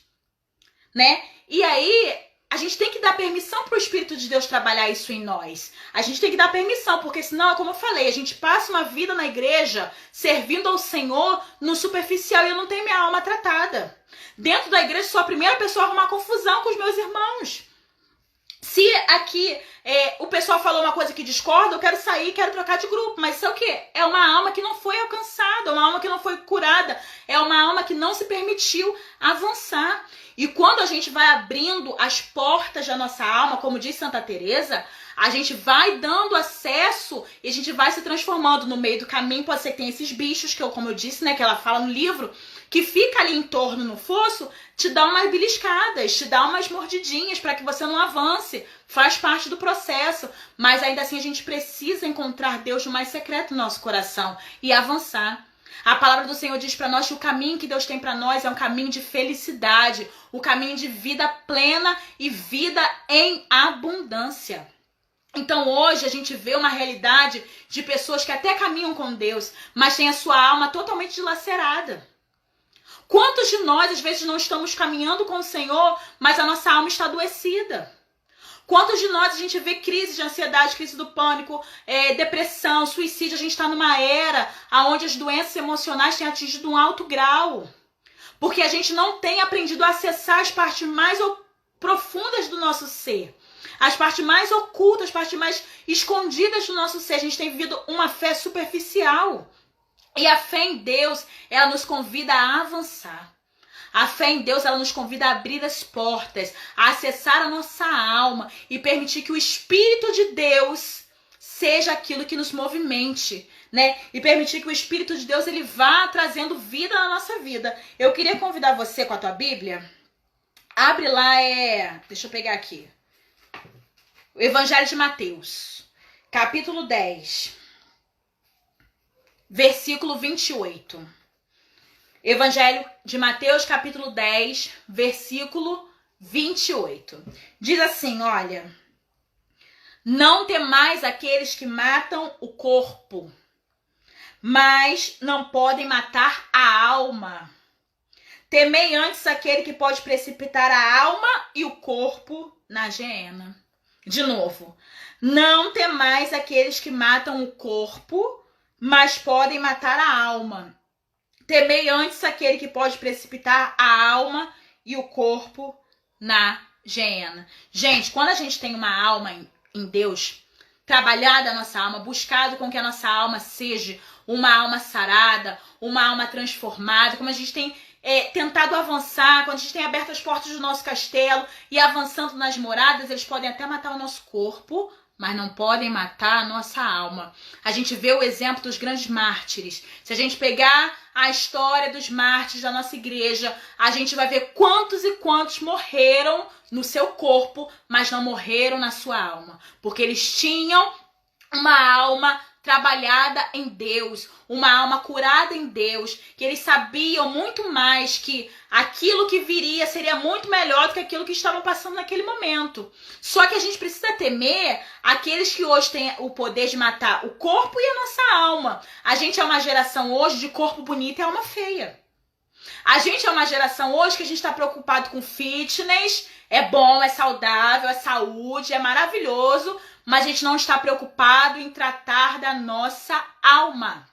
Speaker 1: né? E aí, a gente tem que dar permissão para o Espírito de Deus trabalhar isso em nós. A gente tem que dar permissão, porque senão, como eu falei, a gente passa uma vida na igreja servindo ao Senhor no superficial e eu não tenho minha alma tratada. Dentro da igreja, sou a primeira pessoa a arrumar confusão com os meus irmãos. Se aqui o pessoal falou uma coisa que discorda, eu quero sair, quero trocar de grupo. Mas isso é o quê? É uma alma que não foi alcançada, é uma alma que não foi curada, é uma alma que não se permitiu avançar. E quando a gente vai abrindo as portas da nossa alma, como diz Santa Teresa, a gente vai dando acesso e a gente vai se transformando no meio do caminho. Pode ser que tenha esses bichos, como eu disse, né, que ela fala no livro, que fica ali em torno no fosso, te dá umas beliscadas, te dá umas mordidinhas para que você não avance. Faz parte do processo, mas ainda assim a gente precisa encontrar Deus no mais secreto do nosso coração e avançar. A palavra do Senhor diz para nós que o caminho que Deus tem para nós é um caminho de felicidade, o caminho de vida plena e vida em abundância. Então hoje a gente vê uma realidade de pessoas que até caminham com Deus, mas têm a sua alma totalmente dilacerada. Quantos de nós, às vezes, não estamos caminhando com o Senhor, mas a nossa alma está adoecida? Quantos de nós a gente vê crise de ansiedade, crise do pânico, depressão, suicídio? A gente está numa era onde as doenças emocionais têm atingido um alto grau. Porque a gente não tem aprendido a acessar as partes mais profundas do nosso ser. As partes mais ocultas, as partes mais escondidas do nosso ser. A gente tem vivido uma fé superficial. E a fé em Deus, ela nos convida a avançar. A fé em Deus, ela nos convida a abrir as portas, a acessar a nossa alma e permitir que o Espírito de Deus seja aquilo que nos movimente, né? E permitir que o Espírito de Deus, ele vá trazendo vida na nossa vida. Eu queria convidar você com a tua Bíblia. Abre lá, deixa eu pegar aqui. O Evangelho de Mateus, capítulo 10. Versículo 28. Evangelho de Mateus, capítulo 10, versículo 28. Diz assim, olha. Não temais aqueles que matam o corpo, mas não podem matar a alma. Temei antes aquele que pode precipitar a alma e o corpo na geena. De novo. Não temais aqueles que matam o corpo, mas podem matar a alma. Temei antes aquele que pode precipitar a alma e o corpo na geena. Gente, quando a gente tem uma alma em Deus, trabalhado a nossa alma, buscado com que a nossa alma seja uma alma sarada, uma alma transformada, como a gente tem tentado avançar, quando a gente tem aberto as portas do nosso castelo e avançando nas moradas, eles podem até matar o nosso corpo, mas não podem matar a nossa alma. A gente vê o exemplo dos grandes mártires. Se a gente pegar a história dos mártires da nossa igreja, a gente vai ver quantos e quantos morreram no seu corpo, mas não morreram na sua alma. Porque eles tinham uma alma trabalhada em Deus, uma alma curada em Deus, que eles sabiam muito mais que aquilo que viria seria muito melhor do que aquilo que estavam passando naquele momento. Só que a gente precisa temer aqueles que hoje têm o poder de matar o corpo e a nossa alma. A gente é uma geração hoje de corpo bonito e alma feia. A gente é uma geração hoje que a gente está preocupado com fitness, é bom, é saudável, é saúde, é maravilhoso, mas a gente não está preocupado em tratar da nossa alma.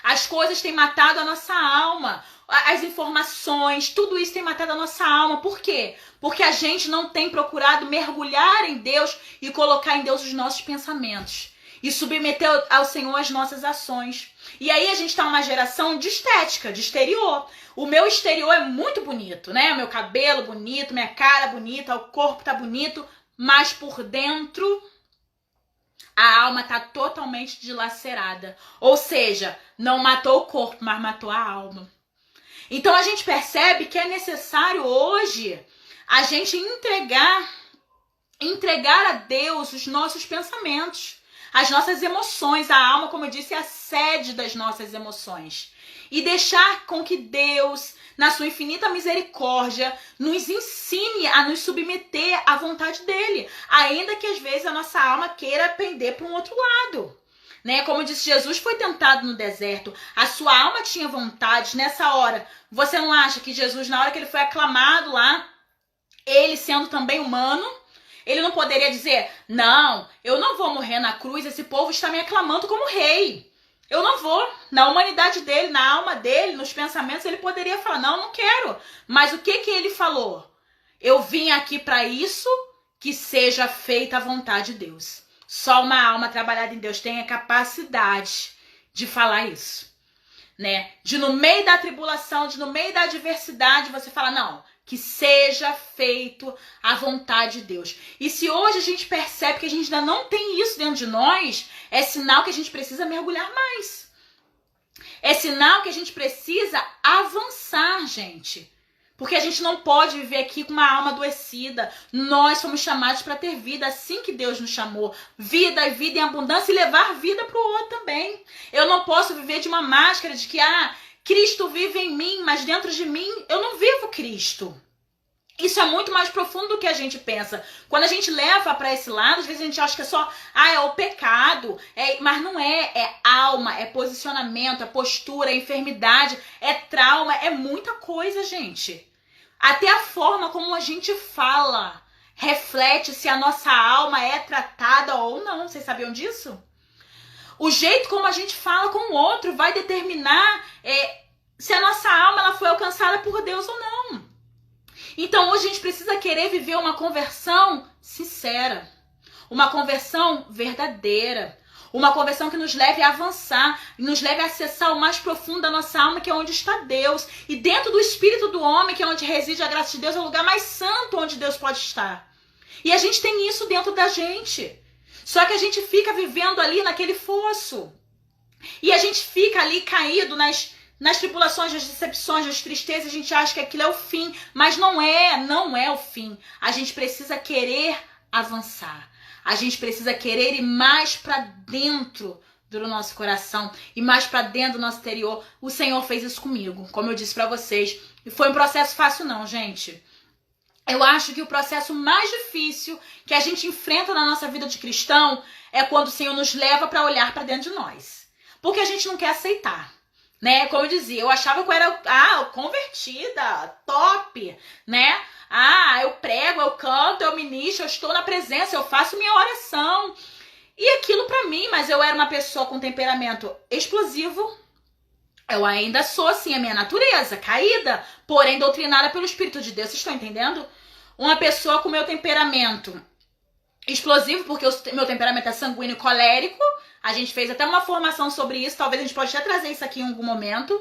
Speaker 1: As coisas têm matado a nossa alma, as informações, tudo isso tem matado a nossa alma. Por quê? Porque a gente não tem procurado mergulhar em Deus e colocar em Deus os nossos pensamentos e submeter ao Senhor as nossas ações. E aí a gente tá uma geração de estética, de exterior. O meu exterior é muito bonito, né? Meu cabelo bonito, minha cara bonita, o corpo tá bonito, mas por dentro a alma tá totalmente dilacerada. Ou seja, não matou o corpo, mas matou a alma. Então a gente percebe que é necessário hoje a gente entregar a Deus os nossos pensamentos, as nossas emoções. A alma, como eu disse, é a sede das nossas emoções. E deixar com que Deus, na sua infinita misericórdia, nos ensine a nos submeter à vontade dele. Ainda que às vezes a nossa alma queira pender para um outro lado. Né? Como disse, Jesus foi tentado no deserto. A sua alma tinha vontade nessa hora. Você não acha que Jesus, na hora que ele foi aclamado lá, ele sendo também humano, ele não poderia dizer, não, eu não vou morrer na cruz, esse povo está me aclamando como rei. Eu não vou. Na humanidade dele, na alma dele, nos pensamentos, ele poderia falar, não quero. Mas o que ele falou? Eu vim aqui para isso, que seja feita a vontade de Deus. Só uma alma trabalhada em Deus tem a capacidade de falar isso. Né? De no meio da tribulação, de no meio da adversidade, você fala, não, que seja feito a vontade de Deus. E se hoje a gente percebe que a gente ainda não tem isso dentro de nós, é sinal que a gente precisa mergulhar mais. É sinal que a gente precisa avançar, gente. Porque a gente não pode viver aqui com uma alma adoecida. Nós somos chamados para ter vida assim que Deus nos chamou. Vida e vida em abundância e levar vida para o outro também. Eu não posso viver de uma máscara de que, Cristo vive em mim, mas dentro de mim eu não vivo Cristo. Isso é muito mais profundo do que a gente pensa. Quando a gente leva para esse lado, às vezes a gente acha que é só, é o pecado. Mas não é. É alma, é posicionamento, é postura, é enfermidade, é trauma, é muita coisa, gente. Até a forma como a gente fala reflete se a nossa alma é tratada ou não. Vocês sabiam disso? O jeito como a gente fala com o outro vai determinar se a nossa alma ela foi alcançada por Deus ou não. Então hoje a gente precisa querer viver uma conversão sincera, uma conversão verdadeira, uma conversão que nos leve a avançar, nos leve a acessar o mais profundo da nossa alma, que é onde está Deus. E dentro do espírito do homem, que é onde reside a graça de Deus, é o lugar mais santo onde Deus pode estar. E a gente tem isso dentro da gente. Só que a gente fica vivendo ali naquele fosso. E a gente fica ali caído nas tribulações, nas decepções, nas tristezas. A gente acha que aquilo é o fim. Mas não é o fim. A gente precisa querer avançar. A gente precisa querer ir mais para dentro do nosso coração e mais para dentro do nosso interior. O Senhor fez isso comigo, como eu disse para vocês. E foi um processo fácil não, gente. Eu acho que o processo mais difícil que a gente enfrenta na nossa vida de cristão é quando o Senhor nos leva para olhar para dentro de nós. Porque a gente não quer aceitar. Né? Como eu dizia, eu achava que eu era convertida, top, né? Eu prego, eu canto, eu ministro, eu estou na presença, eu faço minha oração. E aquilo pra mim, mas eu era uma pessoa com temperamento explosivo. Eu ainda sou assim, a minha natureza, caída, porém doutrinada pelo Espírito de Deus. Vocês estão entendendo? Uma pessoa com meu temperamento explosivo, porque meu temperamento é sanguíneo e colérico. A gente fez até uma formação sobre isso. Talvez a gente pode até trazer isso aqui em algum momento,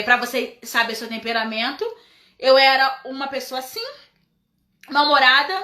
Speaker 1: pra você saber seu temperamento. Eu era uma pessoa assim, mal-humorada,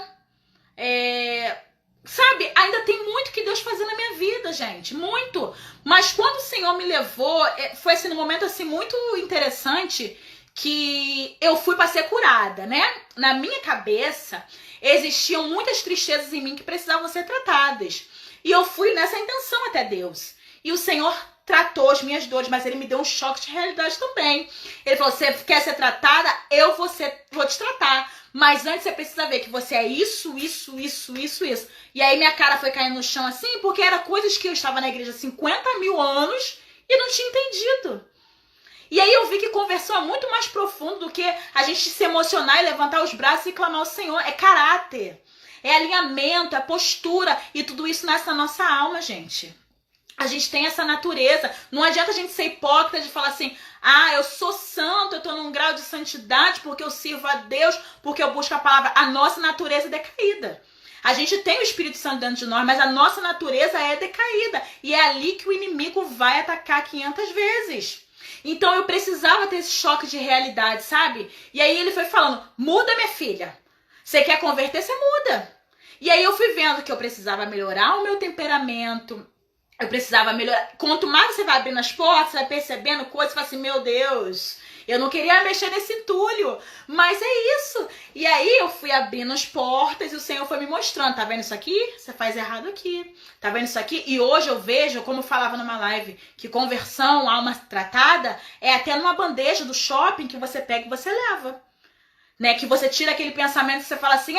Speaker 1: sabe, ainda tem muito que Deus fazer na minha vida, gente, muito. Mas quando o Senhor me levou, foi assim, num momento assim muito interessante, que eu fui para ser curada, né? Na minha cabeça existiam muitas tristezas em mim que precisavam ser tratadas. E eu fui nessa intenção até Deus. E o Senhor tratou as minhas dores, mas ele me deu um choque de realidade também. Ele falou, você quer ser tratada? Eu vou te tratar. Mas antes você precisa ver que você é isso. E aí minha cara foi caindo no chão assim, porque era coisas que eu estava na igreja há 50 mil anos e não tinha entendido. E aí eu vi que conversão é muito mais profundo do que a gente se emocionar e levantar os braços e clamar ao Senhor. É caráter, é alinhamento, é postura. E tudo isso nasce na nossa alma, gente. A gente tem essa natureza. Não adianta a gente ser hipócrita de falar assim, eu sou santo, eu tô num grau de santidade porque eu sirvo a Deus, porque eu busco a palavra. A nossa natureza é decaída. A gente tem o Espírito Santo dentro de nós, mas a nossa natureza é decaída. E é ali que o inimigo vai atacar 500 vezes. Então eu precisava ter esse choque de realidade, sabe? E aí ele foi falando, muda, minha filha. Você quer converter, você muda. E aí eu fui vendo que eu precisava melhorar o meu temperamento. Eu precisava melhorar. Quanto mais você vai abrindo as portas, você vai percebendo coisas, você fala assim, meu Deus, eu não queria mexer nesse entulho, mas é isso. E aí eu fui abrindo as portas e o Senhor foi me mostrando, tá vendo isso aqui? Você faz errado aqui. Tá vendo isso aqui? E hoje eu vejo, como eu falava numa live, que conversão, alma tratada, é até numa bandeja do shopping que você pega e você leva. Né, que você tira aquele pensamento que você fala assim,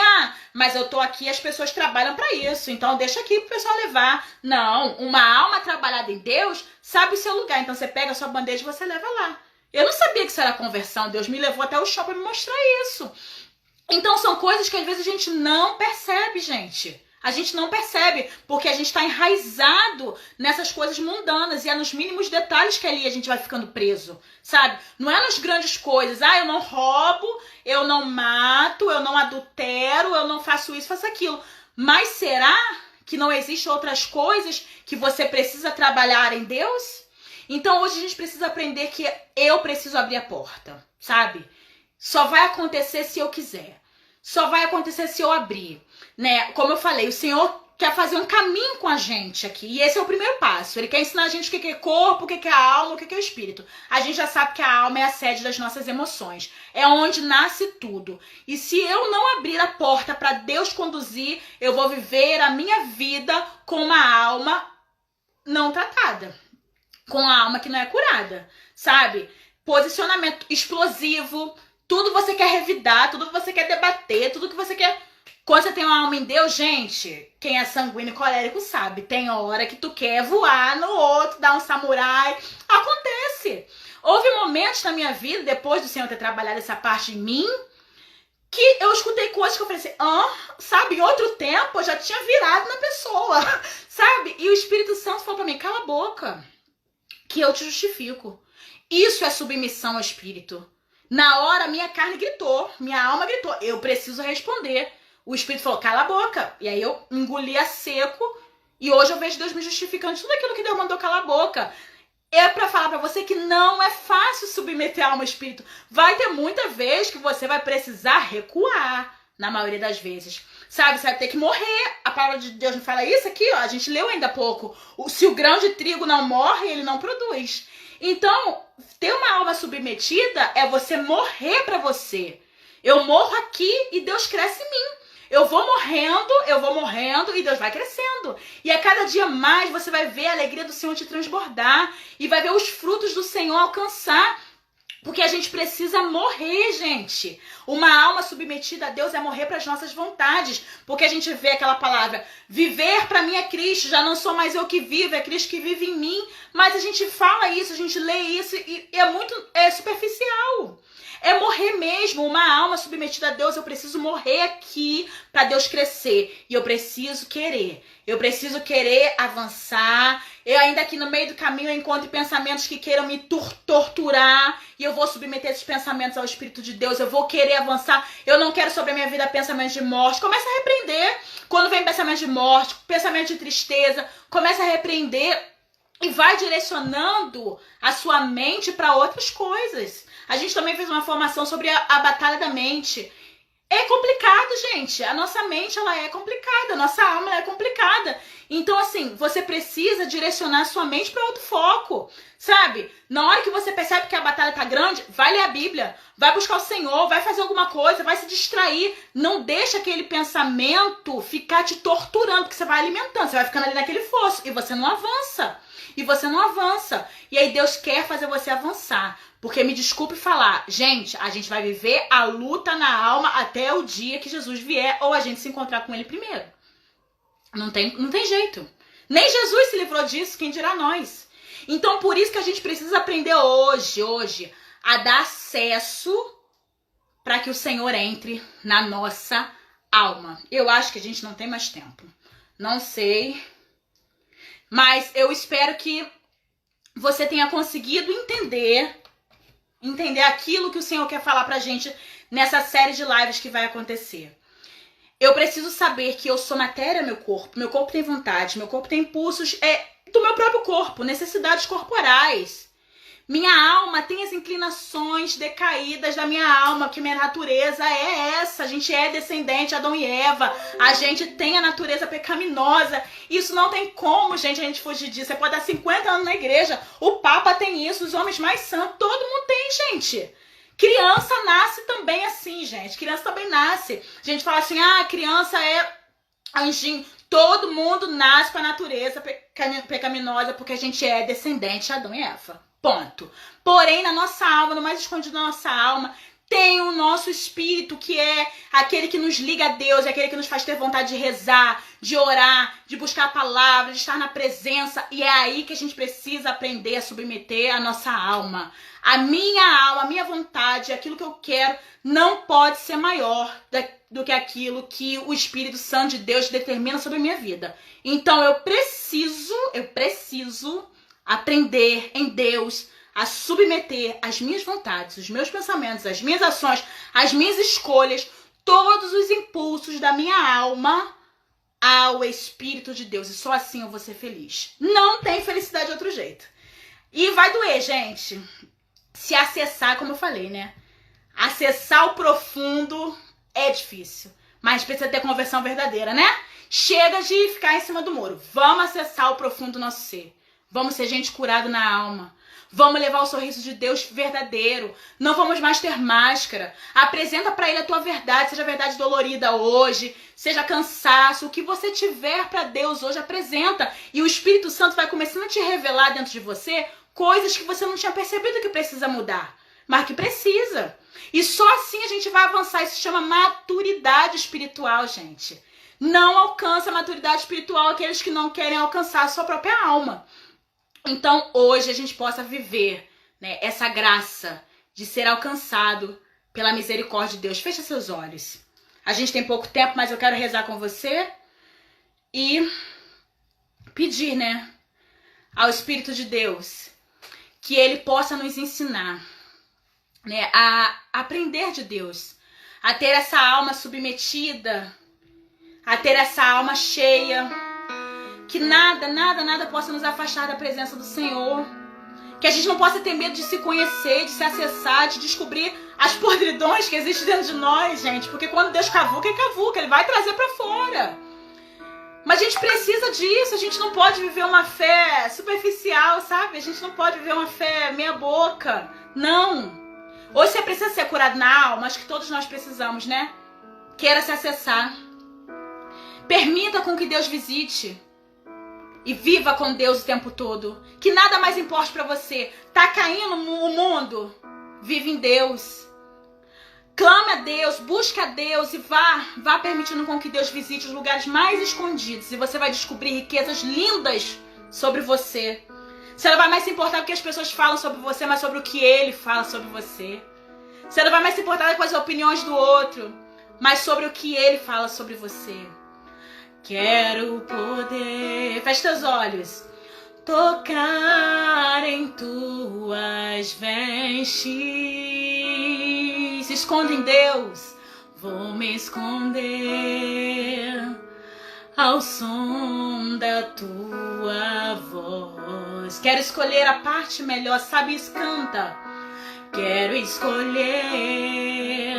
Speaker 1: mas eu tô aqui, as pessoas trabalham para isso, então deixa aqui pro pessoal levar. Não, uma alma trabalhada em Deus sabe o seu lugar, então você pega a sua bandeja e você leva lá. Eu não sabia que isso era conversão, Deus me levou até o shopping para me mostrar isso. Então são coisas que às vezes a gente não percebe, gente. A gente não percebe, porque a gente está enraizado nessas coisas mundanas e é nos mínimos detalhes que ali a gente vai ficando preso, sabe? Não é nas grandes coisas, eu não roubo, eu não mato, eu não adultero, eu não faço isso, faço aquilo. Mas será que não existem outras coisas que você precisa trabalhar em Deus? Então hoje a gente precisa aprender que eu preciso abrir a porta, sabe? Só vai acontecer se eu quiser. Só vai acontecer se eu abrir, né? Como eu falei, o Senhor quer fazer um caminho com a gente aqui. E esse é o primeiro passo. Ele quer ensinar a gente o que é corpo, o que é alma, o que é espírito. A gente já sabe que a alma é a sede das nossas emoções. É onde nasce tudo. E se eu não abrir a porta para Deus conduzir, eu vou viver a minha vida com uma alma não tratada. Com a alma que não é curada, sabe? Posicionamento explosivo. Tudo você quer revidar, tudo que você quer debater, tudo que você quer... Quando você tem uma alma em Deus, gente, quem é sanguíneo e colérico sabe. Tem hora que tu quer voar no outro, dar um samurai. Acontece. Houve momentos na minha vida, depois do Senhor ter trabalhado essa parte em mim, que eu escutei coisas que eu falei assim, sabe? Em outro tempo eu já tinha virado na pessoa, sabe? E o Espírito Santo falou pra mim, cala a boca, que eu te justifico. Isso é submissão ao Espírito. Na hora, minha carne gritou, minha alma gritou, eu preciso responder. O Espírito falou, cala a boca. E aí eu engoli a seco e hoje eu vejo Deus me justificando tudo aquilo que Deus mandou calar a boca. É pra falar pra você que não é fácil submeter a alma ao Espírito. Vai ter muita vez que você vai precisar recuar, na maioria das vezes. Sabe, você vai ter que morrer. A palavra de Deus não fala isso aqui, ó. A gente leu ainda há pouco. Se o grão de trigo não morre, ele não produz. Então, ter uma alma submetida é você morrer pra você. Eu morro aqui e Deus cresce em mim. Eu vou morrendo e Deus vai crescendo. E a cada dia mais você vai ver a alegria do Senhor te transbordar e vai ver os frutos do Senhor alcançar. Porque a gente precisa morrer, gente. Uma alma submetida a Deus é morrer para as nossas vontades. Porque a gente vê aquela palavra, viver para mim é Cristo, já não sou mais eu que vivo, é Cristo que vive em mim. Mas a gente fala isso, a gente lê isso e é muito superficial. É morrer mesmo. Uma alma submetida a Deus, eu preciso morrer aqui para Deus crescer. E eu preciso querer. Eu preciso querer avançar. Eu ainda aqui no meio do caminho eu encontro pensamentos que queiram me torturar. E eu vou submeter esses pensamentos ao Espírito de Deus. Eu vou querer avançar. Eu não quero sobre a minha vida pensamentos de morte. Começa a repreender. Quando vem pensamento de morte, pensamento de tristeza, começa a repreender e vai direcionando a sua mente para outras coisas. A gente também fez uma formação sobre a batalha da mente. É complicado, gente. A nossa mente, ela é complicada. A nossa alma, ela é complicada. Então, assim, você precisa direcionar a sua mente para outro foco, sabe? Na hora que você percebe que a batalha tá grande, vai ler a Bíblia, vai buscar o Senhor, vai fazer alguma coisa, vai se distrair. Não deixa aquele pensamento ficar te torturando, porque você vai alimentando, você vai ficando ali naquele fosso e você não avança. E você não avança. E aí Deus quer fazer você avançar. Porque me desculpe falar, gente, a gente vai viver a luta na alma até o dia que Jesus vier ou a gente se encontrar com ele primeiro. Não tem jeito. Nem Jesus se livrou disso, quem dirá nós. Então por isso que a gente precisa aprender hoje, a dar acesso para que o Senhor entre na nossa alma. Eu acho que a gente não tem mais tempo. Não sei. Mas eu espero que você tenha conseguido entender aquilo que o Senhor quer falar pra gente nessa série de lives que vai acontecer. Eu preciso saber que eu sou matéria, meu corpo tem vontade, meu corpo tem impulsos do meu próprio corpo, necessidades corporais. Minha alma tem as inclinações decaídas da minha alma, porque minha natureza é essa. A gente é descendente de Adão e Eva. A gente tem a natureza pecaminosa. Isso não tem como, gente, a gente fugir disso. Você pode dar 50 anos na igreja. O Papa tem isso, os homens mais santos. Todo mundo tem, gente. Criança nasce também assim, gente. Criança também nasce. A gente fala assim, criança é anjinho. Todo mundo nasce com a natureza pecaminosa, porque a gente é descendente de Adão e Eva. Ponto. Porém, na nossa alma, no mais escondido da nossa alma, tem o nosso espírito, que é aquele que nos liga a Deus, é aquele que nos faz ter vontade de rezar, de orar, de buscar a palavra, de estar na presença. E é aí que a gente precisa aprender a submeter a nossa alma. A minha alma, a minha vontade, aquilo que eu quero, não pode ser maior do que aquilo que o Espírito Santo de Deus determina sobre a minha vida. Então eu preciso aprender em Deus a submeter as minhas vontades, os meus pensamentos, as minhas ações, as minhas escolhas, todos os impulsos da minha alma ao Espírito de Deus. E só assim eu vou ser feliz. Não tem felicidade de outro jeito. E vai doer, gente. Se acessar, como eu falei, né? Acessar o profundo é difícil. Mas precisa ter conversão verdadeira, né? Chega de ficar em cima do muro. Vamos acessar o profundo do nosso ser. Vamos ser gente curada na alma. Vamos levar o sorriso de Deus verdadeiro. Não vamos mais ter máscara. Apresenta para ele a tua verdade, seja verdade dolorida hoje, seja cansaço, o que você tiver para Deus hoje, apresenta. E o Espírito Santo vai começando a te revelar dentro de você coisas que você não tinha percebido que precisa mudar, mas que precisa. E só assim a gente vai avançar. Isso se chama maturidade espiritual, gente. Não alcança a maturidade espiritual aqueles que não querem alcançar a sua própria alma. Então, hoje a gente possa viver, né, essa graça de ser alcançado pela misericórdia de Deus. Fecha seus olhos. A gente tem pouco tempo, mas eu quero rezar com você e pedir, né, ao Espírito de Deus que ele possa nos ensinar, né, a aprender de Deus, a ter essa alma submetida, a ter essa alma cheia. Que nada possa nos afastar da presença do Senhor. Que a gente não possa ter medo de se conhecer, de se acessar, de descobrir as podridões que existem dentro de nós, gente. Porque quando Deus cavuca, Ele vai trazer pra fora. Mas a gente precisa disso. A gente não pode viver uma fé superficial, sabe? A gente não pode viver uma fé meia boca. Não. Hoje você precisa ser curado na alma. Acho que todos nós precisamos, né? Queira se acessar. Permita com que Deus visite. E viva com Deus o tempo todo. Que nada mais importe pra você. Tá caindo o mundo? Vive em Deus. Clame a Deus, busque a Deus e vá permitindo com que Deus visite os lugares mais escondidos. E você vai descobrir riquezas lindas sobre você. Você não vai mais se importar com o que as pessoas falam sobre você, mas sobre o que Ele fala sobre você. Você não vai mais se importar com as opiniões do outro, mas sobre o que ele fala sobre você. Quero poder, feche teus olhos, tocar em tuas vestes. Se esconda em Deus, vou me esconder ao som da tua voz. Quero escolher a parte melhor, sabe? Canta. Quero escolher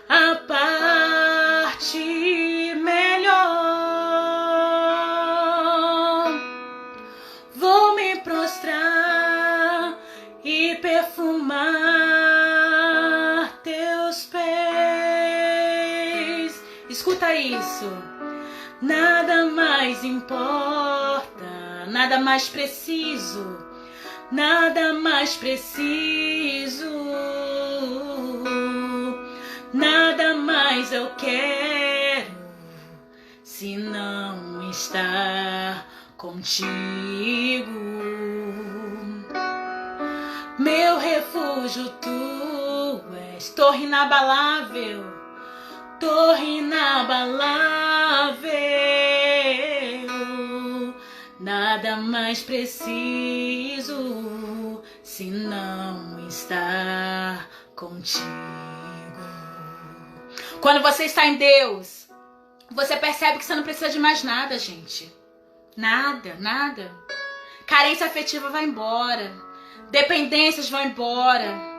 Speaker 1: a parte melhor. Vou me prostrar e perfumar teus pés. Escuta isso. Nada mais importa, nada mais preciso, nada mais preciso, nada mais eu quero se não estar contigo. Meu refúgio tu és, torre inabalável, torre inabalável, nada mais preciso se não estar contigo. Quando você está em Deus, você percebe que você não precisa de mais nada, gente. Nada, nada. Carência afetiva vai embora, dependências vão embora.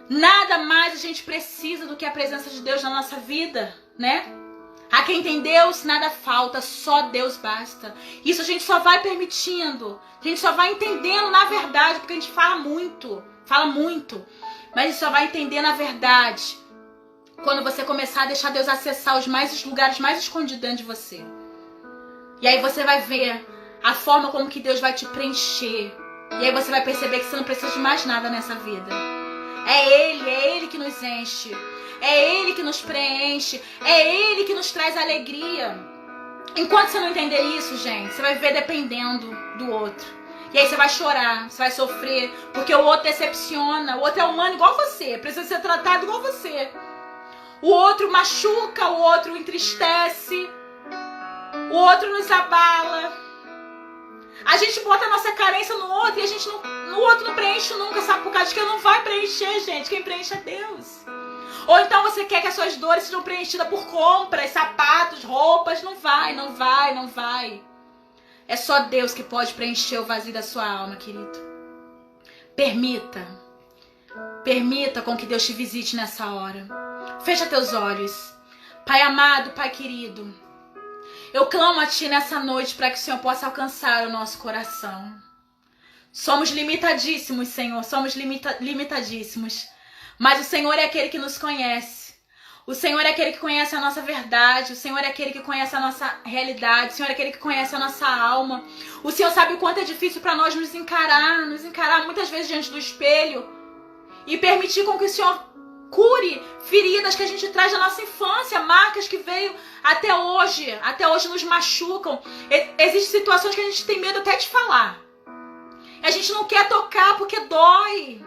Speaker 1: Nada mais a gente precisa do que a presença de Deus na nossa vida, né? A quem tem Deus, nada falta, só Deus basta. Isso a gente só vai permitindo, a gente só vai entendendo na verdade, porque a gente fala muito, mas a gente só vai entender na verdade quando você começar a deixar Deus acessar os lugares mais escondidos dentro de você. E aí você vai ver a forma como que Deus vai te preencher. E aí você vai perceber que você não precisa de mais nada nessa vida. É Ele que nos enche. É Ele que nos preenche. É Ele que nos traz alegria. Enquanto você não entender isso, gente, você vai viver dependendo do outro. E aí você vai chorar, você vai sofrer, porque o outro decepciona. O outro é humano igual você, precisa ser tratado igual você. O outro machuca, o outro entristece, o outro nos abala. A gente bota a nossa carência no outro e a gente no outro não preenche nunca, sabe? Por causa de que não vai preencher, gente. Quem preenche é Deus. Ou então você quer que as suas dores sejam preenchidas por compras, sapatos, roupas. Não vai, não vai, não vai. É só Deus que pode preencher o vazio da sua alma, querido. Permita com que Deus te visite nessa hora. Fecha teus olhos. Pai amado, Pai querido, eu clamo a Ti nessa noite para que o Senhor possa alcançar o nosso coração. Somos limitadíssimos, Senhor, somos limitadíssimos. Mas o Senhor é aquele que nos conhece. O Senhor é aquele que conhece a nossa verdade. O Senhor é aquele que conhece a nossa realidade. O Senhor é aquele que conhece a nossa alma. O Senhor sabe o quanto é difícil para nós nos encarar muitas vezes diante do espelho e permitir com que o Senhor cure feridas que a gente traz da nossa infância, marcas que veio até hoje nos machucam. Existem situações que a gente tem medo até de falar. A gente não quer tocar porque dói.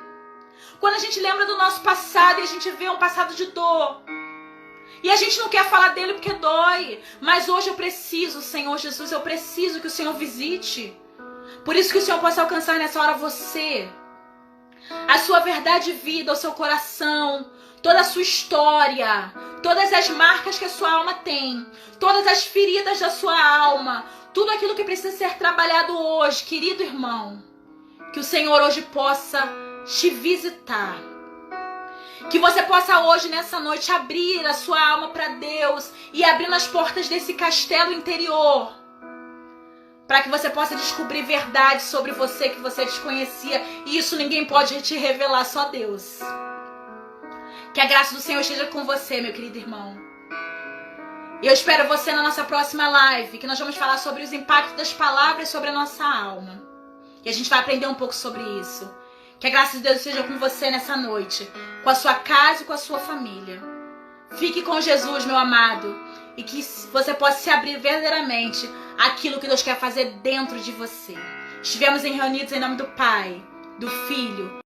Speaker 1: Quando a gente lembra do nosso passado e a gente vê um passado de dor, e a gente não quer falar dele porque dói. Mas hoje eu preciso, Senhor Jesus, eu preciso que o Senhor visite. Por isso que o Senhor possa alcançar nessa hora você, a sua verdade e vida, o seu coração, toda a sua história, todas as marcas que a sua alma tem, todas as feridas da sua alma, tudo aquilo que precisa ser trabalhado hoje, querido irmão. Que o Senhor hoje possa te visitar. Que você possa hoje, nessa noite, abrir a sua alma para Deus e abrir as portas desse castelo interior, para que você possa descobrir verdades sobre você que você desconhecia. E isso ninguém pode te revelar, só Deus. Que a graça do Senhor esteja com você, meu querido irmão. E eu espero você na nossa próxima live, que nós vamos falar sobre os impactos das palavras sobre a nossa alma. E a gente vai aprender um pouco sobre isso. Que a graça de Deus esteja com você nessa noite, com a sua casa e com a sua família. Fique com Jesus, meu amado, e que você possa se abrir verdadeiramente àquilo que Deus quer fazer dentro de você. Estivemos reunidos em nome do Pai, do Filho